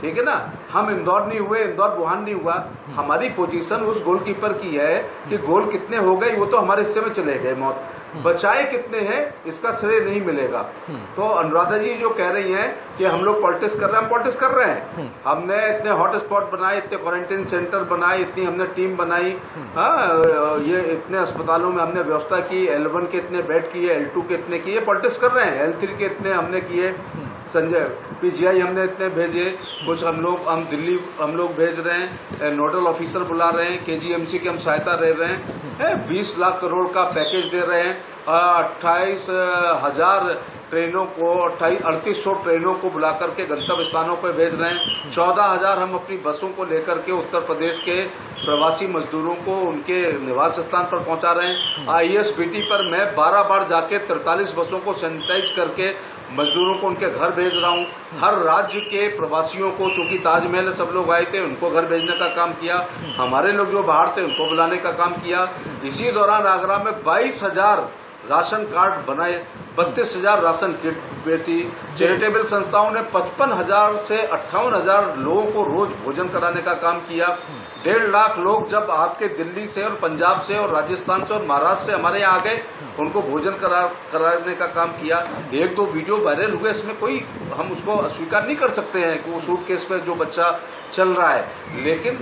ठीक है ना। हम इंदौर नहीं हुए, इंदौर वुहान नहीं हुआ। हमारी पोजीशन उस गोलकीपर की है कि गोल कितने हो गए वो तो हमारे हिस्से में चले गए, मौत बचाए कितने हैं इसका श्रेय नहीं मिलेगा। तो अनुराधा जी जो कह रही हैं कि हम लोग पॉलिटिक्स कर रहे हैं, हम पॉलिटिक्स कर रहे हैं। हमने इतने हॉटस्पॉट बनाए, इतने क्वारंटाइन सेंटर बनाए, इतनी हमने टीम बनाई, ये इतने अस्पतालों में हमने व्यवस्था की, L1 के इतने बेड किए, L2 के इतने किए, पॉलिटिक्स कर रहे हैं। L3 के इतने हमने किए, संजय PGI हमने इतने भेजे, कुछ हम दिल्ली हम लोग भेज रहे हैं, नोडल ऑफिसर बुला रहे हैं, KGMC की हम सहायता दे रहे हैं, 20 लाख करोड़ का पैकेज दे रहे हैं, 28,000 ट्रेनों को 3800 ट्रेनों को बुला करके गंतव्य स्थानों पर भेज रहे हैं। 14,000 हम अपनी बसों को लेकर के उत्तर प्रदेश के प्रवासी मजदूरों को उनके निवास स्थान पर पहुंचा रहे हैं। ISBT पर मैं 12 बार जाके 43 बसों को सैनिटाइज करके मजदूरों को उनके घर भेज रहा हूं। हर राज्य के प्रवासियों को, चूंकि ताजमहल सब लोग आए थे, उनको घर भेजने का काम किया। हमारे लोग जो बाहर थे उनको बुलाने का काम किया। इसी दौरान आगरा में 22,000 राशन कार्ड बनाए, 32,000 राशन किट बेची। चैरिटेबल संस्थाओं ने 55,000 से 58,000 लोगों को रोज भोजन कराने का काम किया। 1.5 लाख लोग जब आपके दिल्ली से और पंजाब से और राजस्थान से और महाराष्ट्र से हमारे यहाँ आ गए, उनको भोजन कराने का काम किया। 1-2 वीडियो वायरल हुए, इसमें कोई हम उसको अस्वीकार नहीं कर सकते हैं कि वो सूटकेस पे जो बच्चा चल रहा है, लेकिन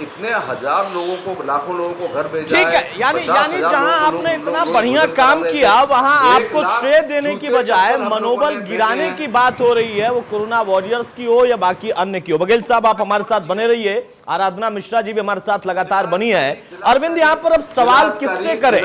इतने हजार लोगों को, लाखों लोगों को घर भेजा है। ठीक है, यानी जहां आपने इतना बढ़िया काम किया वहां आपको श्रेय देने की बजाय मनोबल गिराने की बात हो रही है, वो कोरोना वॉरियर्स की हो या बाकी अन्य की हो। बघेल साहब आप हमारे साथ बने रहिए, आराधना मिश्रा जी भी हमारे साथ लगातार बनी है। अरविंद, यहाँ पर अब सवाल किससे करें?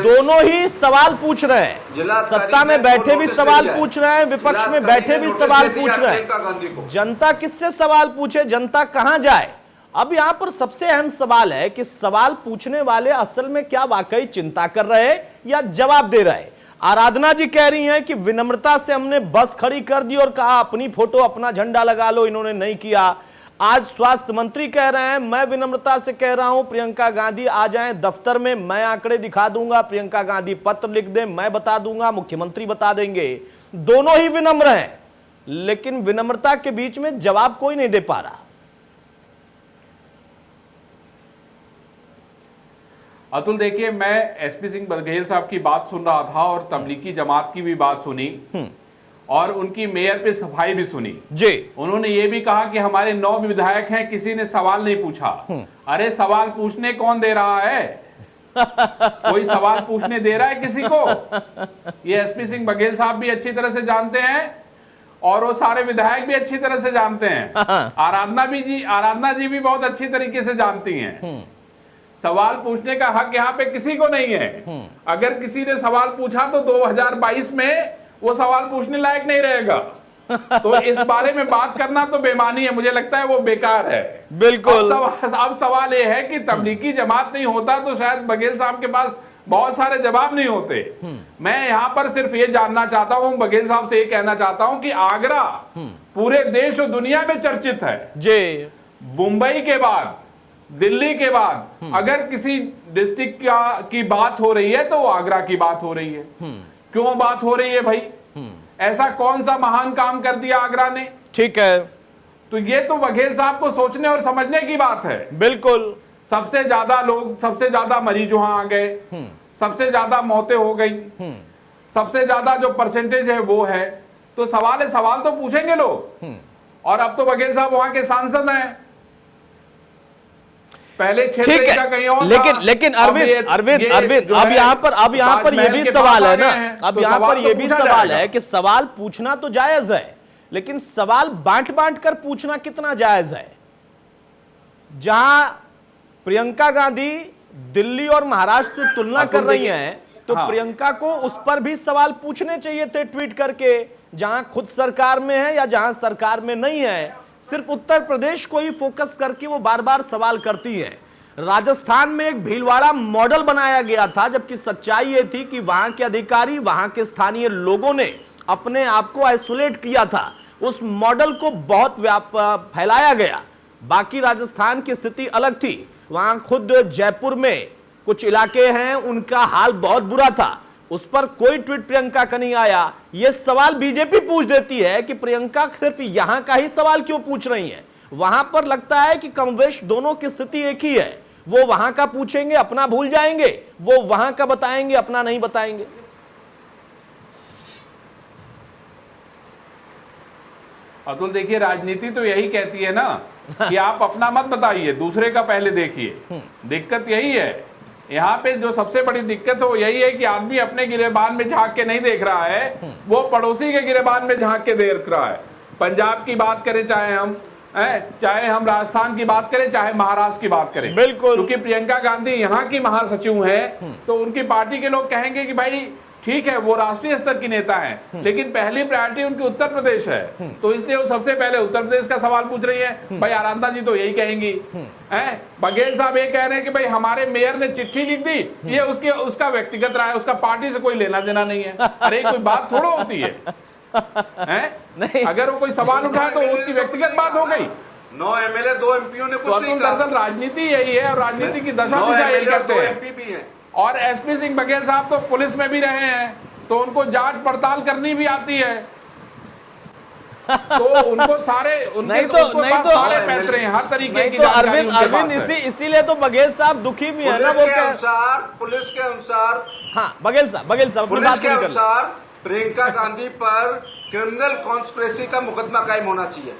दोनों ही सवाल पूछ रहे हैं, सत्ता में बैठे भी सवाल पूछ रहे हैं, विपक्ष में बैठे भी सवाल पूछ रहे हैं। जनता किससे सवाल पूछे, जनता कहां जाए? अब यहां पर सबसे अहम सवाल है कि सवाल पूछने वाले असल में क्या वाकई चिंता कर रहे हैं या जवाब दे रहे हैं? आराधना जी कह रही हैं कि विनम्रता से हमने बस खड़ी कर दी और कहा अपनी फोटो, अपना झंडा लगा लो, इन्होंने नहीं किया। आज स्वास्थ्य मंत्री कह रहे हैं मैं विनम्रता से कह रहा हूं प्रियंका गांधी आ जाएं दफ्तर में, मैं आंकड़े दिखा दूंगा, प्रियंका गांधी पत्र लिख दें, मैं बता दूंगा, मुख्यमंत्री बता देंगे। दोनों ही विनम्र हैं, लेकिन विनम्रता के बीच में जवाब कोई नहीं दे पा रहा। अतुल, देखिए, मैं एसपी सिंह बघेल साहब की बात सुन रहा था और तबलीगी जमात की भी बात सुनी और उनकी मेयर पे सफाई भी सुनी जी। उन्होंने ये भी कहा कि हमारे 9 विधायक हैं, किसी ने सवाल नहीं पूछा। अरे सवाल पूछने कौन दे रहा है? कोई सवाल पूछने दे रहा है किसी को? ये एसपी सिंह बघेल साहब भी अच्छी तरह से जानते हैं और वो सारे विधायक भी अच्छी तरह से जानते हैं। आराधना जी भी बहुत अच्छी तरीके से जानती हैं। सवाल पूछने का हक यहाँ पे किसी को नहीं है। अगर किसी ने सवाल पूछा तो 2022 में वो सवाल पूछने लायक नहीं रहेगा। तो इस बारे में बात करना तो बेमानी है, मुझे लगता है वो बेकार है। बिल्कुल। अब सवाल ये है कि तबलीगी जमात नहीं होता तो शायद बघेल साहब के पास बहुत सारे जवाब नहीं होते। मैं यहां पर सिर्फ ये जानना चाहता हूं, बघेल साहब से ये कहना चाहता हूं कि आगरा पूरे देश और दुनिया में चर्चित है जी। मुंबई के बाद, दिल्ली के बाद अगर किसी डिस्ट्रिक्ट की बात हो रही है तो वो आगरा की बात हो रही है। क्यों बात हो रही है भाई? ऐसा कौन सा महान काम कर दिया आगरा ने? ठीक है, तो ये तो बघेल साहब को सोचने और समझने की बात है। बिल्कुल। सबसे ज्यादा लोग, सबसे ज्यादा मरीज वहां आ गए, सबसे ज्यादा मौतें हो गई, सबसे ज्यादा जो परसेंटेज है वो है, तो सवाल तो पूछेंगे लोग। और अब तो बघेल साहब वहां के सांसद हैं, पहले क्षेत्र ठीक का है, कहीं और लेकिन अरविंद अब यहाँ पर ये भी सवाल है ना, अब यहाँ पर ये भी सवाल है कि सवाल पूछना तो जायज है, लेकिन सवाल बांट बांट कर पूछना कितना जायज है? जहां प्रियंका गांधी दिल्ली और महाराष्ट्र से तुलना कर रही हैं, तो प्रियंका को उस पर भी सवाल पूछने चाहिए थे ट्वीट करके, जहां खुद सरकार में है या जहां सरकार में नहीं है। सिर्फ उत्तर प्रदेश को ही फोकस करके वो बार बार सवाल करती है। राजस्थान में एक भीलवाड़ा मॉडल बनाया गया था, जबकि सच्चाई ये थी कि वहां के अधिकारी, वहां के स्थानीय लोगों ने अपने आप को आइसोलेट किया था। उस मॉडल को बहुत फैलाया गया। बाकी राजस्थान की स्थिति अलग थी। वहां खुद जयपुर में कुछ इलाके हैं, उनका हाल बहुत बुरा था। उस पर कोई ट्वीट प्रियंका का नहीं आया। यह सवाल बीजेपी पूछ देती है कि प्रियंका सिर्फ यहां का ही सवाल क्यों पूछ रही है। वहां पर लगता है कि कमोबेश दोनों की स्थिति एक ही है। वो वहां का पूछेंगे, अपना भूल जाएंगे, वो वहां का बताएंगे, अपना नहीं बताएंगे। अतुल देखिए, राजनीति तो यही कहती है ना कि आप अपना मत बताइए, दूसरे का पहले देखिए। दिक्कत यही है यहाँ पे, जो सबसे बड़ी दिक्कत है वो यही है कि आदमी अपने गिरेबान में झांक के नहीं देख रहा है, वो पड़ोसी के गिरेबान में झांक के देख रहा है। पंजाब की बात करें चाहे हम राजस्थान की बात करें, चाहे महाराष्ट्र की बात करें, बिल्कुल, क्योंकि प्रियंका गांधी यहाँ की महासचिव हैं, तो उनकी पार्टी के लोग कहेंगे कि भाई ठीक है वो राष्ट्रीय स्तर की नेता हैं, लेकिन पहली प्रायोरिटी उनकी उत्तर प्रदेश है, तो इसलिए वो सबसे पहले उत्तर प्रदेश का सवाल पूछ रही है। भाई आराधना जी तो यही कहेंगी। बघेल साहब ये कह रहे हैं कि भाई हमारे मेयर ने चिट्ठी लिख दी, ये उसका व्यक्तिगत राय, उसका पार्टी से कोई लेना देना नहीं है। अरे कोई बात थोड़ा होती है, नहीं, अगर वो कोई सवाल उठाए तो उसकी व्यक्तिगत बात हो गई। 9 एमएलए 2 एमपीओ ने कुछ नहीं कहा। दरअसल राजनीति यही है, और राजनीति की दशा दिशा यही करते हैं। और एसपी सिंह बघेल साहब तो पुलिस में भी रहे हैं, तो उनको जांच पड़ताल करनी भी आती है, तो उनको सारे सारे पैंतरे हैं, हर तरीके की। तो अरविंद इसीलिए तो बघेल साहब दुखी भी है ना, वो पुलिस के अनुसार, हाँ बघेल साहब पुलिस के अनुसार प्रियंका गांधी पर क्रिमिनल कॉन्स्पिरेसी का मुकदमा कायम होना चाहिए,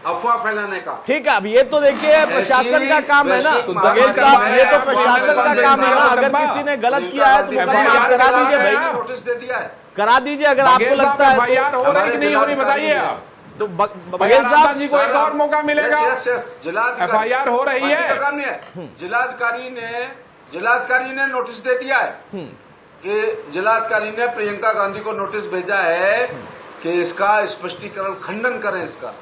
अफवाह फैलाने का। ठीक है, अब ये तो देखिए प्रशासन का काम है ना बघेल साहब, ये तो प्रशासन का काम है ना। अगर किसी ने गलत किया है तो आप करा दीजिए भाई, नोटिस दे दिया है, करा दीजिए अगर आपको लगता है। एफआईआर हो रही नहीं हो रही बताइए आप, तो बघेल साहब जी को एक और मौका मिलेगा। एफआईआर हो रही है, जिलाधिकारी ने नोटिस दे दिया है कि जिलाधिकारी ने प्रियंका गांधी को नोटिस भेजा है कि इसका स्पष्टीकरण, खंडन करें इसका।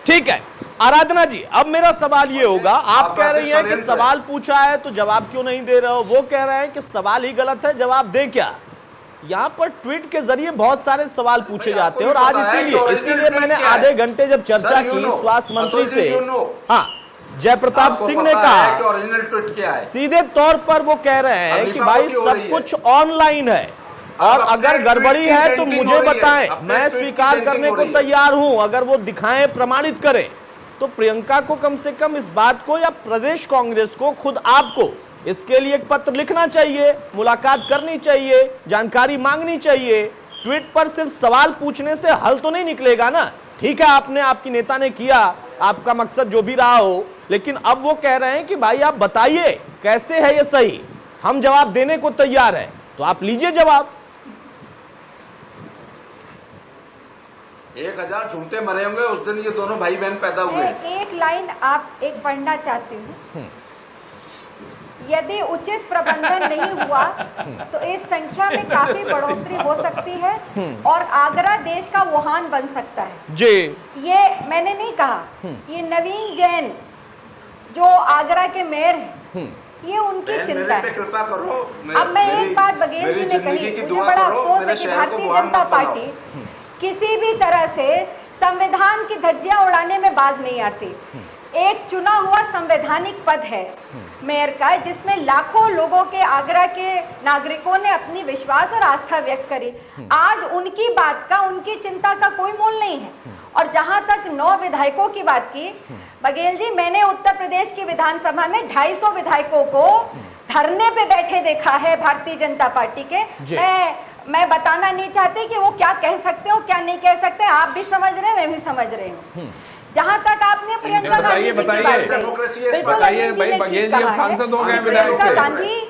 ठीक है आराधना जी, अब मेरा सवाल ये होगा, आप कह रही हैं कि सवाल पूछा है तो जवाब क्यों नहीं दे रहे हो, वो कह रहे हैं कि सवाल ही गलत है, जवाब दे क्या। यहाँ पर ट्वीट के जरिए बहुत सारे सवाल पूछे जाते हैं, और आज इसीलिए मैंने आधे घंटे जब चर्चा की स्वास्थ्य मंत्री से, हाँ जयप्रताप सिंह ने कहा कि ओरिजिनल ट्वीट क्या है, सीधे तौर पर वो कह रहे हैं कि भाई सब कुछ ऑनलाइन है, और अगर गड़बड़ी है तो मुझे बताएं, मैं स्वीकार करने को तैयार हूं। अगर वो दिखाएं, प्रमाणित करें, तो प्रियंका को कम से कम इस बात को, या प्रदेश कांग्रेस को, खुद आपको इसके लिए एक पत्र लिखना चाहिए, मुलाकात करनी चाहिए, जानकारी मांगनी चाहिए। ट्वीट पर सिर्फ सवाल पूछने से हल तो नहीं निकलेगा ना। ठीक है, आपने, आपकी नेता ने किया, आपका मकसद जो भी रहा हो, लेकिन अब वो कह रहे हैं कि भाई आप बताइए कैसे है ये सही, हम जवाब देने को तैयार हैं, तो आप लीजिए जवाब। 1000 झूठे मरे होंगे उस दिन ये दोनों भाई बहन पैदा हुए। एक लाइन आप एक पढ़ना चाहती हूँ, यदि उचित प्रबंधन नहीं हुआ तो इस संख्या में काफी बढ़ोतरी हो सकती है और आगरा देश का वुहान बन सकता है। जी, ये मैंने नहीं कहा, ये नवीन जैन जो आगरा के मेयर हैं, ये उनकी बहन, चिंता मेरे पे है। कृपा करो। अब मैं एक बात बघेल जी ने कही, मुझे बड़ा अफसोस है कि भारतीय जनता पार्टी किसी भी तरह से संविधान की धज्जियां उड़ाने में बाज नहीं आती। एक चुना हुआ संवैधानिक पद है मेयर का, जिसमें लाखों लोगों के, आगरा के नागरिकों ने अपनी विश्वास और आस्था व्यक्त करी। आज उनकी बात का, उनकी चिंता का कोई मोल नहीं है। और जहां तक 9 विधायकों की बात की, बघेल जी, मैंने उत्तर प्रदेश की विधानसभा में 250 विधायकों को धरने पे बैठे देखा है भारतीय जनता पार्टी के। मैं बताना नहीं चाहती कि वो क्या कह सकते हो, क्या नहीं कह सकते। आप भी समझ रहे हैं, मैं भी समझ रही हूँ। जहां तक आपने प्रियंका गांधी बताइए भाई, बघेल जी अब सांसद हो गए, विधायक प्रियंका गांधी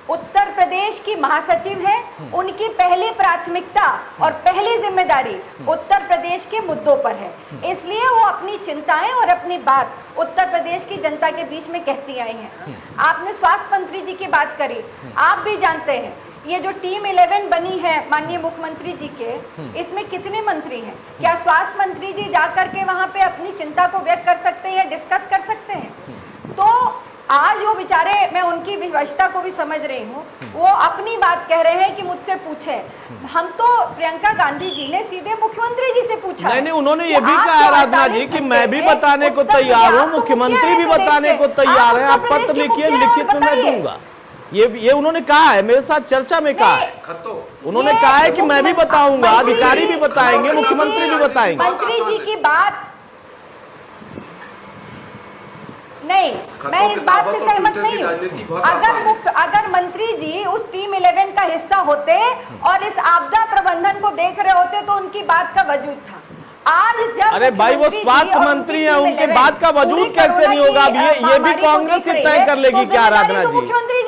उत्तर प्रदेश की महासचिव है। उनकी पहली प्राथमिकता और पहली जिम्मेदारी उत्तर प्रदेश के मुद्दों पर है, इसलिए वो अपनी चिंताएं और अपनी बात उत्तर प्रदेश की जनता के बीच में कहती आई हैं। आपने स्वास्थ्य मंत्री जी की बात करी, आप भी जानते हैं ये जो टीम 11 बनी है माननीय मुख्यमंत्री जी के, इसमें कितने मंत्री हैं? क्या स्वास्थ्य मंत्री जी जाकर के वहां पे अपनी चिंता को व्यक्त कर सकते हैं, डिस्कस कर सकते हैं? तो आज वो बेचारे, मैं उनकी विवशता को भी समझ रही हूँ, वो अपनी बात कह रहे हैं कि मुझसे पूछे। हम तो प्रियंका गांधी जी ने सीधे मुख्यमंत्री जी से पूछा। नहीं, उन्होंने ये भी कहा आराधना जी कि मैं भी बताने को तैयार हूँ, मुख्यमंत्री भी बताने को तैयार है, आप पत्र लिखिए, लिखित में मैं दूंगा। ये उन्होंने कहा है, मेरे साथ चर्चा में कहा है। उन्होंने कहा है कि मैं भी बताऊंगा, अधिकारी भी बताएंगे, मुख्यमंत्री भी बताएंगे। मंत्री जी की बात नहीं, मैं इस बात से सहमत नहीं हूँ। अगर मंत्री जी उस टीम 11 का हिस्सा होते और इस आपदा प्रबंधन को देख रहे होते तो उनकी बात का वजूद था। आज जब अरे भाई, वो स्वास्थ्य मंत्री हैं, उनके बात का वजूद कैसे नहीं होगा? अब ये भी कांग्रेस ही तय कर लेगी क्या आराधना जी?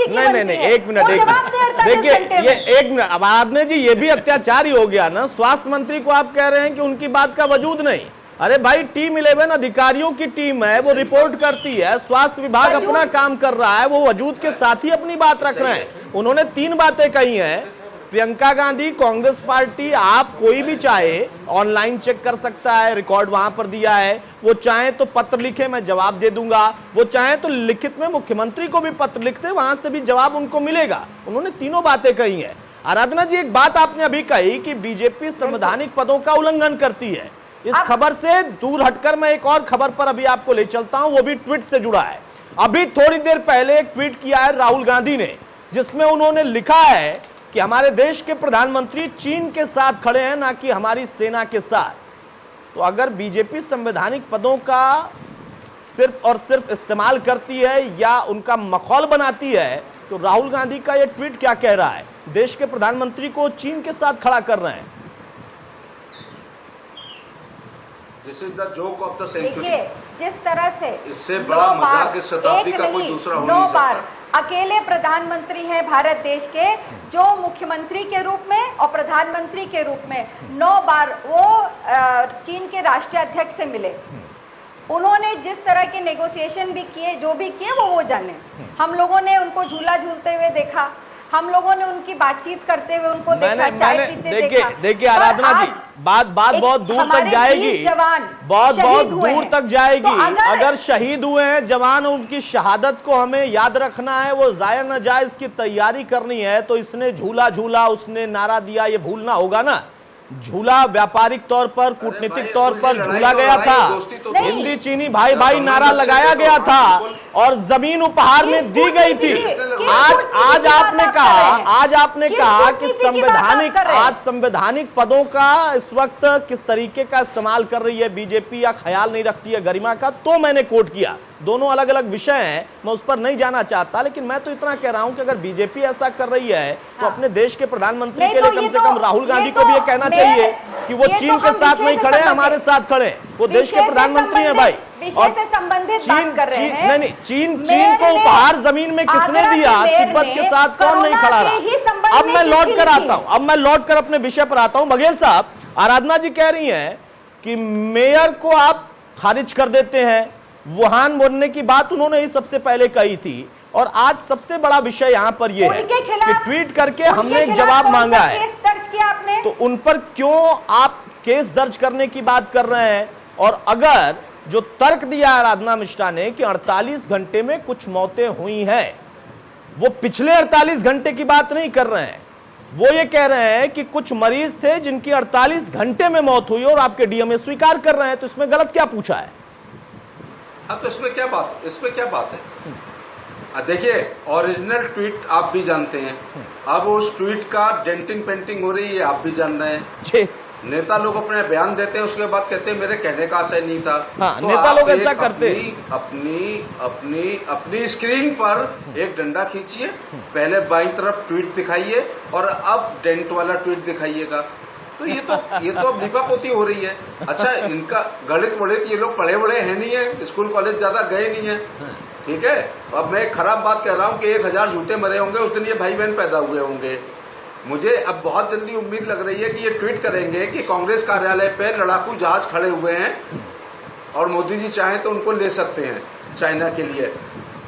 नहीं, एक मिनट देखिए, ये एक मिनट, अब आराधना जी ये भी अत्याचार ही हो गया ना। स्वास्थ्य मंत्री को आप कह रहे हैं कि उनकी बात का वजूद नहीं। अरे भाई, टीम 11 अधिकारियों की टीम है, वो रिपोर्ट करती है, स्वास्थ्य विभाग अपना काम कर रहा है, वो वजूद के साथ ही अपनी बात रख रहे हैं। उन्होंने 3 बातें कही हैं। प्रियंका गांधी, कांग्रेस पार्टी, आप कोई भी चाहे ऑनलाइन चेक कर सकता है, रिकॉर्ड वहां पर दिया है। वो चाहे तो पत्र लिखे, मैं जवाब दे दूंगा। वो चाहे तो लिखित में मुख्यमंत्री को भी पत्र लिखते, वहां से भी जवाब उनको मिलेगा। उन्होंने तीनों बातें कही हैं। आराधना जी, एक बात आपने अभी कही कि बीजेपी संवैधानिक पदों का उल्लंघन करती है। इस खबर से दूर हटकर मैं एक और खबर पर अभी आपको ले चलता हूं, वो भी ट्वीट से जुड़ा है। अभी थोड़ी देर पहले एक ट्वीट किया है राहुल गांधी ने, जिसमें उन्होंने लिखा है कि हमारे देश के प्रधानमंत्री चीन के साथ खड़े हैं, ना कि हमारी सेना के साथ। तो अगर बीजेपी संवैधानिक पदों का सिर्फ और सिर्फ इस्तेमाल करती है या उनका मखौल बनाती है, तो राहुल गांधी का यह ट्वीट क्या कह रहा है? देश के प्रधानमंत्री को चीन के साथ खड़ा कर रहे हैं। This is the joke of the century. देखिए, जिस तरह से इससे बड़ा मजाक इस शताब्दी का कोई दूसरा हो नहीं सकता। अकेले प्रधानमंत्री हैं भारत देश के, जो मुख्यमंत्री के रूप में और प्रधानमंत्री के रूप में 9 बार वो चीन के राष्ट्रीय अध्यक्ष से मिले। उन्होंने जिस तरह के नेगोशिएशन भी किए, जो भी किए, वो जाने। हम लोगों ने उनको झूला झूलते हुए देखा, हम लोगों ने उनकी बातचीत करते हुए उनको देखा, चाय पीते देखा। देखिए आराधना जी, बात बहुत दूर तक जाएगी, बहुत दूर तक जाएगी। अगर शहीद हुए हैं जवान, उनकी शहादत को हमें याद रखना है, वो जाया न जाए, इसकी तैयारी करनी है। तो इसने झूला झूला, उसने नारा दिया, ये भूलना होगा ना। झूला व्यापारिक तौर पर, कूटनीतिक तौर पर झूला गया था, हिंदी चीनी भाई भाई नारा लगाया गया था और जमीन उपहार में दी गई थी। आज आपने कहा कि संवैधानिक पदों का इस वक्त किस तरीके का इस्तेमाल कर रही है बीजेपी, या ख्याल नहीं रखती है गरिमा का, तो मैंने कोट किया। दोनों अलग अलग विषय हैं, मैं उस पर नहीं जाना चाहता, लेकिन मैं तो इतना कह रहा हूं कि अगर बीजेपी ऐसा कर रही है तो अपने देश के प्रधानमंत्री के लिए कम से कम राहुल गांधी को भी ये कहना चाहिए कि वो चीन के साथ नहीं खड़े, हमारे साथ खड़े। वो देश के प्रधानमंत्री हैं भाई। और से संबंधित बात कर रहे हैं। नहीं, चीन को उपहार जमीन में किसने दिया? तिब्बत के साथ कौन नहीं खड़ा रहा? अब मैं लौट कर आता हूं, अब मैं लौट कर अपने विषय पर आता हूं। बघेल साहब, आराधना जी कह रही हैं कि मेयर को आप खारिज कर देते हैं। वुहान बोलने की बात उन्होंने ही सबसे पहले कही थी, और आज सबसे बड़ा विषय यहां पर यह है कि ट्वीट करके हमने एक जवाब मांगा है, केस दर्ज किया आपने, तो उन पर क्यों आप केस दर्ज करने की बात कर रहे हैं? और अगर जो तर्क दिया आराधना मिश्रा ने कि 48 घंटे में कुछ मौतें हुई हैं, वो पिछले 48 घंटे की बात नहीं कर रहे हैं, वो ये कह रहे हैं कि कुछ मरीज थे जिनकी 48 घंटे में मौत हुई और आपके डीएमए स्वीकार कर रहे हैं, तो इसमें गलत क्या पूछा है? अब तो इसमें क्या बात है? देखिए, ओरिजिनल ट्वीट आप भी जानते हैं, अब उस ट्वीट का डेंटिंग पेंटिंग हो रही है, आप भी जान रहे हैं। जी। नेता लोग अपने बयान देते हैं, उसके बाद कहते हैं मेरे कहने का आशय नहीं था। हाँ, तो नेता लोग ऐसा करते अपनी स्क्रीन पर एक डंडा खींचिए, पहले बाईं तरफ ट्वीट दिखाइए और अब डेंट वाला ट्वीट दिखाइएगा। तो ये तो अब लीपापोती हो रही है। अच्छा, इनका गणित वणित ये लोग पढ़े बड़े हैं नहीं है, स्कूल कॉलेज ज्यादा गए नहीं है, ठीक है। अब मैं एक खराब बात कह रहा हूँ कि 1000 झूठे मरे होंगे उस दिन ये भाई बहन पैदा हुए होंगे। मुझे अब बहुत जल्दी उम्मीद लग रही है कि ये ट्वीट करेंगे कि कांग्रेस कार्यालय पे लड़ाकू जहाज खड़े हुए हैं और मोदी जी चाहें तो उनको ले सकते हैं चाइना के लिए।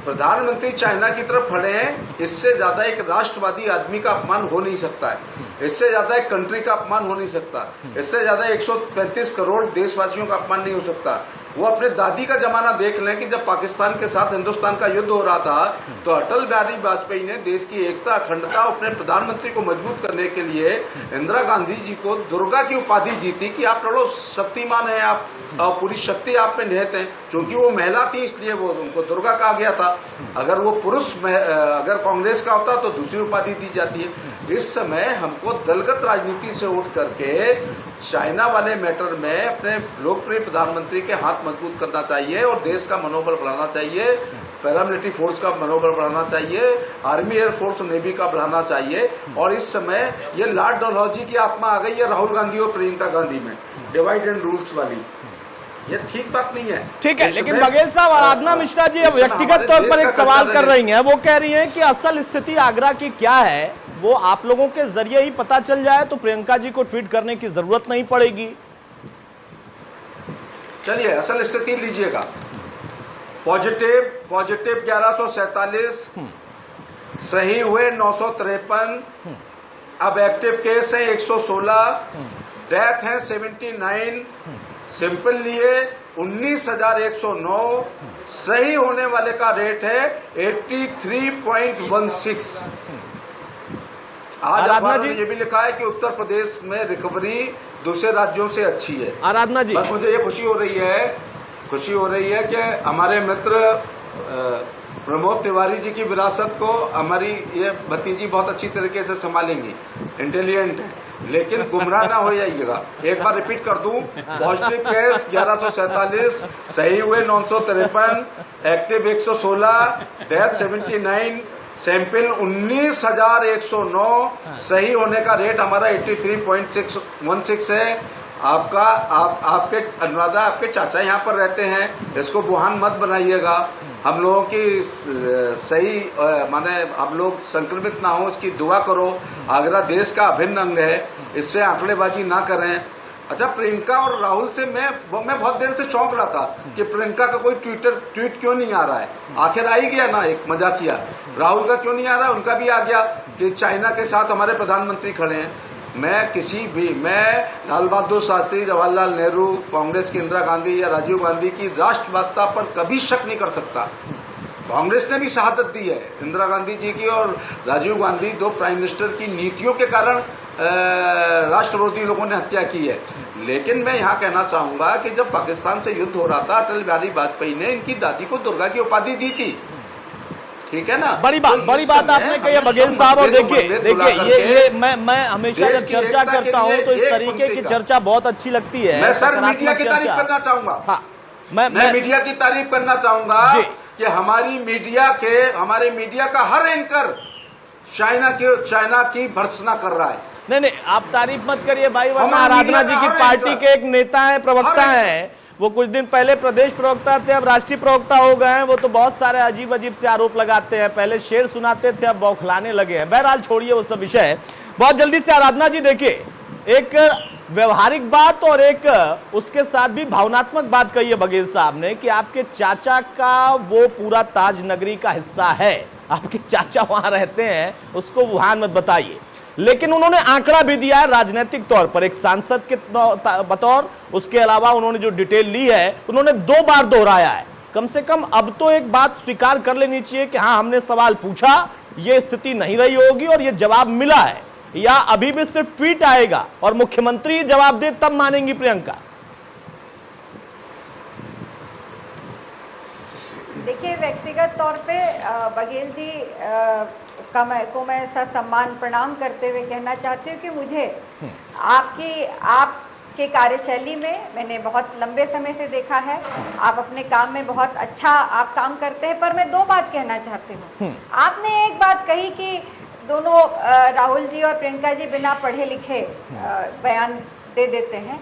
प्रधानमंत्री चाइना की तरफ खड़े हैं, इससे ज्यादा एक राष्ट्रवादी आदमी का अपमान हो नहीं सकता है, इससे ज्यादा एक कंट्री का अपमान हो नहीं सकता, इससे ज्यादा 135 करोड़ देशवासियों का अपमान नहीं हो सकता। वो अपने दादी का जमाना देख लें कि जब पाकिस्तान के साथ हिंदुस्तान का युद्ध हो रहा था तो अटल बिहारी वाजपेयी ने देश की एकता अखंडता अपने प्रधानमंत्री को मजबूत करने के लिए इंदिरा गांधी जी को दुर्गा की उपाधि दी थी कि आप लड़ो, शक्तिमान है आप, पूरी शक्ति आप में निहित है। क्योंकि वो महिला थी इसलिए वो उनको दुर्गा कहा गया था। अगर वो पुरुष अगर कांग्रेस का होता तो दूसरी उपाधि दी जाती है। इस समय हमको दलगत राजनीति से उठ करके चाइना वाले मैटर में अपने लोकप्रिय प्रधानमंत्री के हाथ मजबूत करना चाहिए और देश का मनोबल बढ़ाना चाहिए, पैरामिलिट्री फोर्स का मनोबल बढ़ाना चाहिए, आर्मी एयरफोर्स नेवी का बढ़ाना चाहिए। और इस समय ये लॉर्ड डलहौजी की आत्मा आ गई है राहुल गांधी और प्रियंका गांधी में, डिवाइड एंड रूल्स वाली। ये ठीक बात नहीं है। ठीक है, लेकिन बघेल साहब, आराधना मिश्रा जी अब व्यक्तिगत तौर पर एक सवाल कर रही हैं। वो कह रही हैं कि असल स्थिति आगरा की क्या है वो आप लोगों के जरिए ही पता चल जाए तो प्रियंका जी को ट्वीट करने की जरूरत नहीं पड़ेगी। चलिए असल स्थिति लीजिएगा। पॉजिटिव 1147, सही हुए 953, अब एक्टिव केस है 116, डेथ है 79, सिंपल लिए 19,109, सही होने वाले का रेट है 83.16। आज अखबार में ये भी लिखा है कि उत्तर प्रदेश में रिकवरी दूसरे राज्यों से अच्छी है। आराधना जी, बस मुझे ये खुशी हो रही है कि हमारे मित्र प्रमोद तिवारी जी की विरासत को हमारी ये भतीजी बहुत अच्छी तरीके से संभालेंगी, इंटेलिजेंट है, लेकिन गुमराह ना हो जाइएगा। एक बार रिपीट कर दूं, पॉजिटिव केस 1147, सही हुए 953, एक्टिव 116, डेथ 79, सैंपल 19,109, सही होने का रेट हमारा 83.16 है। आपके अनुराधा, आपके चाचा यहाँ पर रहते हैं, इसको बुहान मत बनाइएगा। हम लोगों की सही माने हम लोग संक्रमित ना हो इसकी दुआ करो। आगरा देश का अभिन्न अंग है, इससे आंकड़ेबाजी ना करें। अच्छा, प्रियंका और राहुल से मैं बहुत देर से चौंक रहा था कि प्रियंका का कोई ट्वीट क्यों नहीं आ रहा है। आखिर आ ही गया ना, एक मजाकिया। राहुल का क्यों नहीं आ रहा, उनका भी आ गया कि चाइना के साथ हमारे प्रधानमंत्री खड़े हैं। मैं लाल बहादुर शास्त्री, जवाहरलाल नेहरू, कांग्रेस की इंदिरा गांधी या राजीव गांधी की राष्ट्रवादिता पर कभी शक नहीं कर सकता। कांग्रेस ने भी शहादत दी है, इंदिरा गांधी जी की और राजीव गांधी, दो प्राइम मिनिस्टर की नीतियों के कारण राष्ट्रविरोधी लोगों ने हत्या की है। लेकिन मैं यहाँ कहना चाहूंगा कि जब पाकिस्तान से युद्ध हो रहा था, अटल बिहारी वाजपेयी ने इनकी दादी को दुर्गा की उपाधि दी थी, ठीक है ना। बड़ी बात आपने कही है बघेल साहब। और देखिए ये मैं हमेशा जब चर्चा करता हूँ तो इस तरीके की चर्चा बहुत अच्छी लगती है। मैं सर मीडिया की तारीफ करना चाहूंगा। हाँ, मैं मीडिया की तारीफ करना चाहूंगा कि हमारे मीडिया का हर एंकर चाइना की भर्त्सना कर रहा है। नहीं, आप तारीफ मत करिए भाई, वरना आराधना जी की पार्टी के एक नेता है, प्रवक्ता है, वो कुछ दिन पहले प्रदेश प्रवक्ता थे, अब राष्ट्रीय प्रवक्ता हो गए हैं। वो तो बहुत सारे अजीब से आरोप लगाते हैं, पहले शेर सुनाते थे, अब बौखलाने लगे हैं। बहरहाल छोड़िए वो सब विषय। बहुत जल्दी से आराधना जी, देखिए एक व्यवहारिक बात और एक उसके साथ भी भावनात्मक बात कही है बघेल साहब ने कि आपके चाचा का वो पूरा ताज नगरी का हिस्सा है, आपके चाचा वहां रहते हैं, उसको वुहान मत बताइए। लेकिन उन्होंने आंकड़ा भी दिया है राजनीतिक तौर पर, एक सांसद के बतौर। उसके अलावा उन्होंने जो डिटेल ली है उन्होंने 2 बार दोहराया है। कम से कम अब तो एक बात स्वीकार कर लेनी चाहिए कि हाँ, हमने सवाल पूछा, ये स्थिति नहीं रही होगी और ये जवाब मिला है, या अभी भी सिर्फ ट्वीट आएगा और मुख्यमंत्री जवाब दे तब मानेंगी प्रियंका? देखिए, व्यक्तिगत तौर पे बघेल जी को मैं ससम्मान प्रणाम करते हुए कहना चाहती हूँ कि मुझे आपके कार्यशैली में मैंने बहुत लंबे समय से देखा है। आप अपने काम में बहुत अच्छा आप काम करते हैं, पर मैं दो बात कहना चाहती हूँ। आपने एक बात कही कि दोनों राहुल जी और प्रियंका जी बिना पढ़े लिखे बयान दे देते हैं।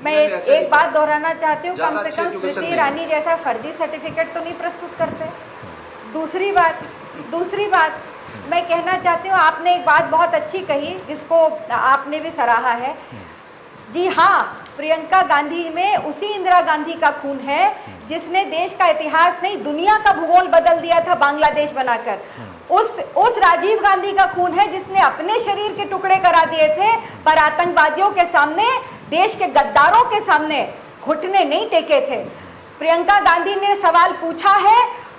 मैं एक बात दोहराना चाहती हूँ, कम से कम स्मृति ईरानी जैसा फर्जी सर्टिफिकेट तो नहीं प्रस्तुत करते। दूसरी बात मैं कहना चाहती हूँ, आपने एक बात बहुत अच्छी कही जिसको आपने भी सराहा है। जी हाँ, प्रियंका गांधी में उसी इंदिरा गांधी का खून है जिसने देश का इतिहास नहीं दुनिया का भूगोल बदल दिया था बांग्लादेश बनाकर। उस राजीव गांधी का खून है जिसने अपने शरीर के टुकड़े करा दिए थे, पर आतंकवादियों के सामने, देश के गद्दारों के सामने घुटने नहीं टेके थे। प्रियंका गांधी ने सवाल पूछा है,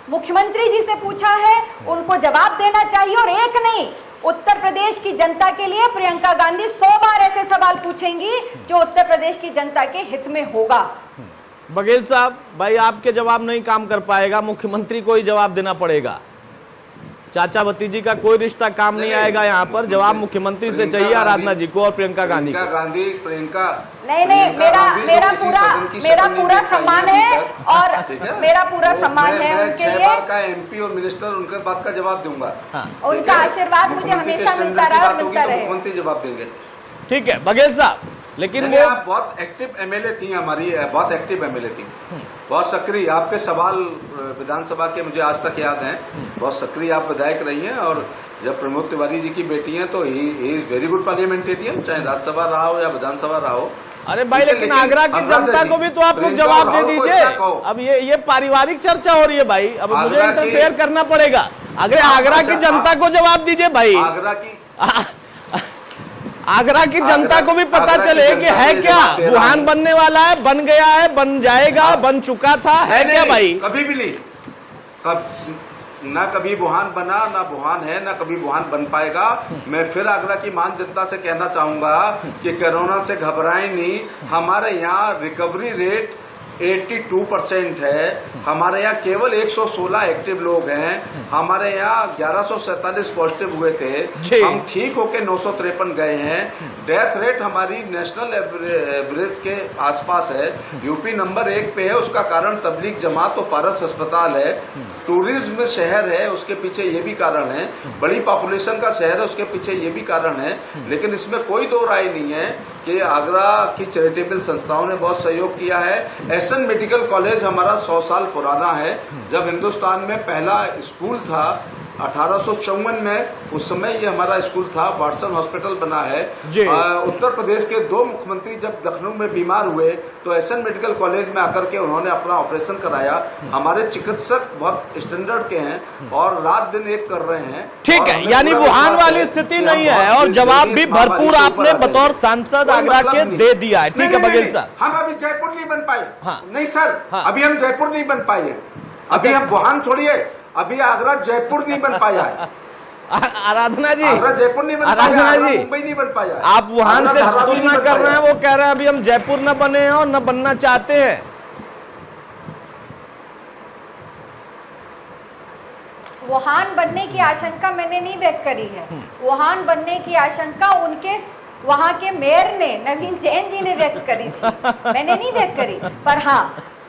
मुख्यमंत्री जी से पूछा है, उनको जवाब देना चाहिए। और एक नहीं, उत्तर प्रदेश की जनता के लिए प्रियंका गांधी 100 बार ऐसे सवाल पूछेंगी जो उत्तर प्रदेश की जनता के हित में होगा। बघेल साहब, भाई आपके जवाब नहीं काम कर पाएगा, मुख्यमंत्री को ही जवाब देना पड़ेगा। चाचा भतीजी का कोई रिश्ता काम नहीं आएगा यहाँ पर। जवाब मुख्यमंत्री से चाहिए, आराधना जी को और प्रियंका गांधी को। नहीं, मेरा पूरा सम्मान है और मेरा पूरा सम्मान है उनके लिए। का एमपी और मिनिस्टर, उनके बात का जवाब दूंगा। उनका आशीर्वाद मुझे हमेशा मिलता रहा और मिलता रहे। मुख्यमंत्री जवाब देंगे। ठीक है बघेल साहब, लेकिन वो आप बहुत एक्टिव एमएलए थी, हमारी बहुत एक्टिव एमएलए थी, बहुत सक्रिय। आपके सवाल विधानसभा के मुझे आज तक याद हैं, बहुत सक्रिय आप विधायक रही हैं। और जब प्रमोद तिवारी जी की बेटी हैं तो he is very good parliamentarian, चाहे राज्यसभा रहा हो या विधानसभा रहा हो। अरे भाई, लेकिन आगरा की जनता को भी तो आप लोग जवाब दे दीजिए। अब ये पारिवारिक चर्चा हो रही है भाई, अब मुझे इंटरफेयर करना पड़ेगा। अगर आगरा की जनता को जवाब दीजिए भाई, आगरा की जनता को भी पता चले कि है क्या, वुहान बनने वाला है, बन गया है, बन जाएगा, बन चुका था, है क्या भाई? कभी भी नहीं, ना कभी वुहान बना, ना वुहान है, ना कभी वुहान बन पाएगा। मैं फिर आगरा की मान जनता से कहना चाहूंगा कि कोरोना से घबराएं नहीं। हमारे यहाँ रिकवरी रेट 82% है। हमारे यहाँ केवल 116 एक्टिव लोग हैं। हमारे यहाँ 1147 पॉजिटिव हुए थे, हम ठीक होके 953 गए हैं। डेथ रेट हमारी नेशनल एवरेज के आसपास है, यूपी नंबर 1 पे है। उसका कारण तबलीग जमात और पारस अस्पताल है, टूरिज्म शहर है, उसके पीछे ये भी कारण है, बड़ी पॉपुलेशन का शहर है, उसके पीछे ये भी कारण है। लेकिन इसमें कोई दो राय नहीं है कि आगरा की चैरिटेबल संस्थाओं ने बहुत सहयोग किया है। एसएन मेडिकल कॉलेज हमारा 100 साल पुराना है। जब हिंदुस्तान में पहला स्कूल था 1854 में, उस समय ये हमारा स्कूल था। वाटसन हॉस्पिटल बना है। उत्तर प्रदेश के 2 मुख्यमंत्री जब लखनऊ में बीमार हुए तो एसएन मेडिकल कॉलेज में आकर के उन्होंने अपना ऑपरेशन कराया। हमारे चिकित्सक बहुत स्टैंडर्ड के हैं और रात दिन एक कर रहे हैं। ठीक है, यानी वुहान वाली स्थिति नहीं है और जवाब भी भरपूर आपने बतौर सांसद आगरा के दे दिया है। ठीक है बघेल साहब, हम अभी जयपुर नहीं बन पाए। नहीं सर, अभी हम जयपुर नहीं बन पाए। अभी हम वुहान छोड़िए, अभी आगरा जयपुर नहीं बन पाया है। आराधना जी, आगरा जयपुर नहीं बन पाया, आराधना जी, मुंबई नहीं बन पाया। आप वुहान से तुलना कर रहे हैं, वो कह रहे हैं अभी हम जयपुर न बने हैं और न बनना चाहते हैं। वुहान बनने की आशंका मैंने नहीं व्यक्त करी है। वुहान बनने की आशंका उनके वहां के मेयर ने, नवीन जैन जी ने व्यक्त करी थी, मैंने नहीं व्यक्त करी। पर हाँ,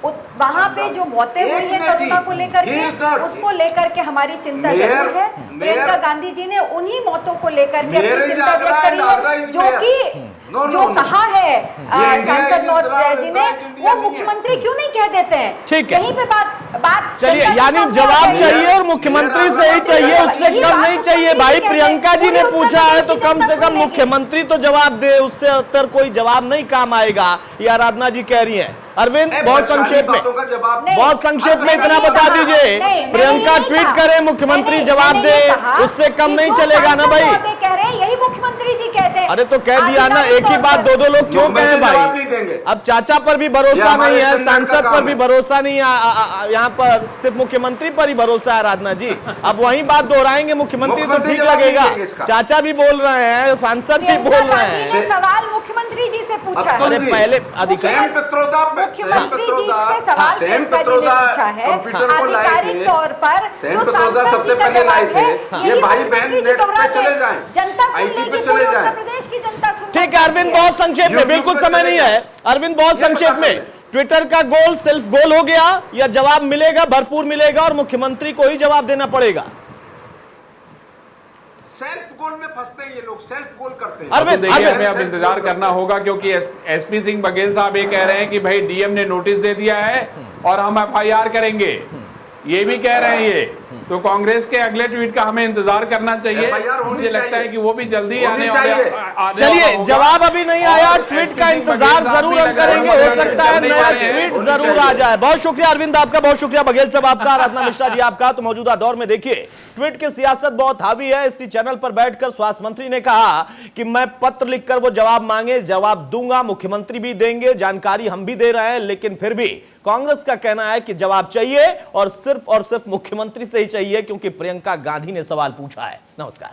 वहां पे जो मौतें हुई है कोरोना को लेकर के, उसको लेकर के हमारी चिंता जरूर है। प्रियंका गांधी जी ने उन्हीं मौतों को लेकर के अपनी चिंता व्यक्त करी है, जो कि जो कहा है सांसद नौतन जी ने, वो मुख्यमंत्री क्यों नहीं कह देते हैं? ठीक है, यहीं पे बात चलिए, यानी जवाब चाहिए और मुख्यमंत्री से ही चाहिए, उससे कम नहीं चाहिए भाई। प्रियंका जी ने पूछा है तो कम से कम मुख्यमंत्री तो जवाब दे, उससे उत्तर कोई जवाब नहीं काम आएगा, ये आराधना जी कह रही है। अरविंद, बहुत संक्षेप में इतना बता दीजिए, प्रियंका ट्वीट करे, मुख्यमंत्री जवाब दे, उससे कम नहीं चलेगा ना भाई। कह रहे हैं, यही मुख्यमंत्री जी कहते हैं। अरे तो कह दिया ना, एक ही बात दो लोग क्यों कहें जवाब नहीं भाई? देंगे। अब चाचा पर भी भरोसा हमारे नहीं है, संविधान का सांसद पर काम भी है। भरोसा नहीं है, यहाँ पर सिर्फ मुख्यमंत्री पर ही भरोसा है आराधना जी। अब वही बात दोहराएंगे मुख्यमंत्री तो मुख्यमंत्री ठीक जवाब नहीं लगेगा। देंगे इसका। चाचा भी बोल रहे हैं, सांसद भी प्रियंका बोल रहे गांधी हैं। ने सवाल मुख्यमंत्री जी से पूछा अब्दुल अरे है। जी, पहले अधिकारी सेम पित्रोदा मुख्यमंत्री जी से सवाल सेम प्रियंका जी ने पित्रोदा पूछा है। कंप्यूटर को लाए आधिकारिक थे। तौर पर सेम जो पित्रोदा सांसद सबसे जी का पहले लाए जवाब है, थे। यही ये भाई बहन मुख्यमंत्री जी नेट पे दोहराते चले हैं। जाएं। जनता सुन IT पे लेगी, चले पूरे जाएं। उत्तर प्रदेश की जनता सुन ठीक है अरविंद, बहुत संक्षेप में, बिल्कुल समय नहीं है अरविंद, बहुत ये संक्षेप बता में। दें। ट्विटर का गोल सेल्फ गोल हो गया या जवाब मिलेगा, भरपूर मिलेगा और मुख्यमंत्री को ही जवाब देना पड़ेगा? सेल्फ गोल में फंसते हैं ये लोग, सेल्फ गोल करते हैं। अरविंद, देखिए अरविंद, हमें अब इंतजार करना होगा, क्योंकि एसपी सिंह बघेल साहब ये कह रहे हैं कि भाई डीएम ने नोटिस दे दिया है और हम एफआईआर करेंगे, ये भी कह रहे हैं ये। तो कांग्रेस के अगले ट्वीट का हमें इंतजार करना चाहिए। FIR होनी मुझे लगता चाहिए। है कि वो भी जल्दी होनी आने चाहिए। वाला चलिए होगा। जवाब अभी नहीं आया, और ट्वीट SP का सिंह इंतजार बघेल साहब जरूर भी हम लगा करेंगे, रहे हो हैं, सकता है जल्दी नया वाले हैं, ट्वीट होनी जरूर आ चाहिए। जाए। बहुत शुक्रिया अरविंद आपका, बहुत शुक्रिया बघेल साहब आपका, आराधना मिश्रा जी आपका। तो मौजूदा दौर में देखिए ट्वीट की सियासत बहुत हावी है। इसी चैनल पर बैठकर स्वास्थ्य मंत्री ने कहा कि मैं पत्र लिखकर वो जवाब मांगे जवाब दूंगा, मुख्यमंत्री भी देंगे, जानकारी हम भी दे रहे हैं, लेकिन फिर भी कांग्रेस का कहना है कि जवाब चाहिए और सिर्फ मुख्यमंत्री से ही चाहिए, क्योंकि प्रियंका गांधी ने सवाल पूछा है। नमस्कार।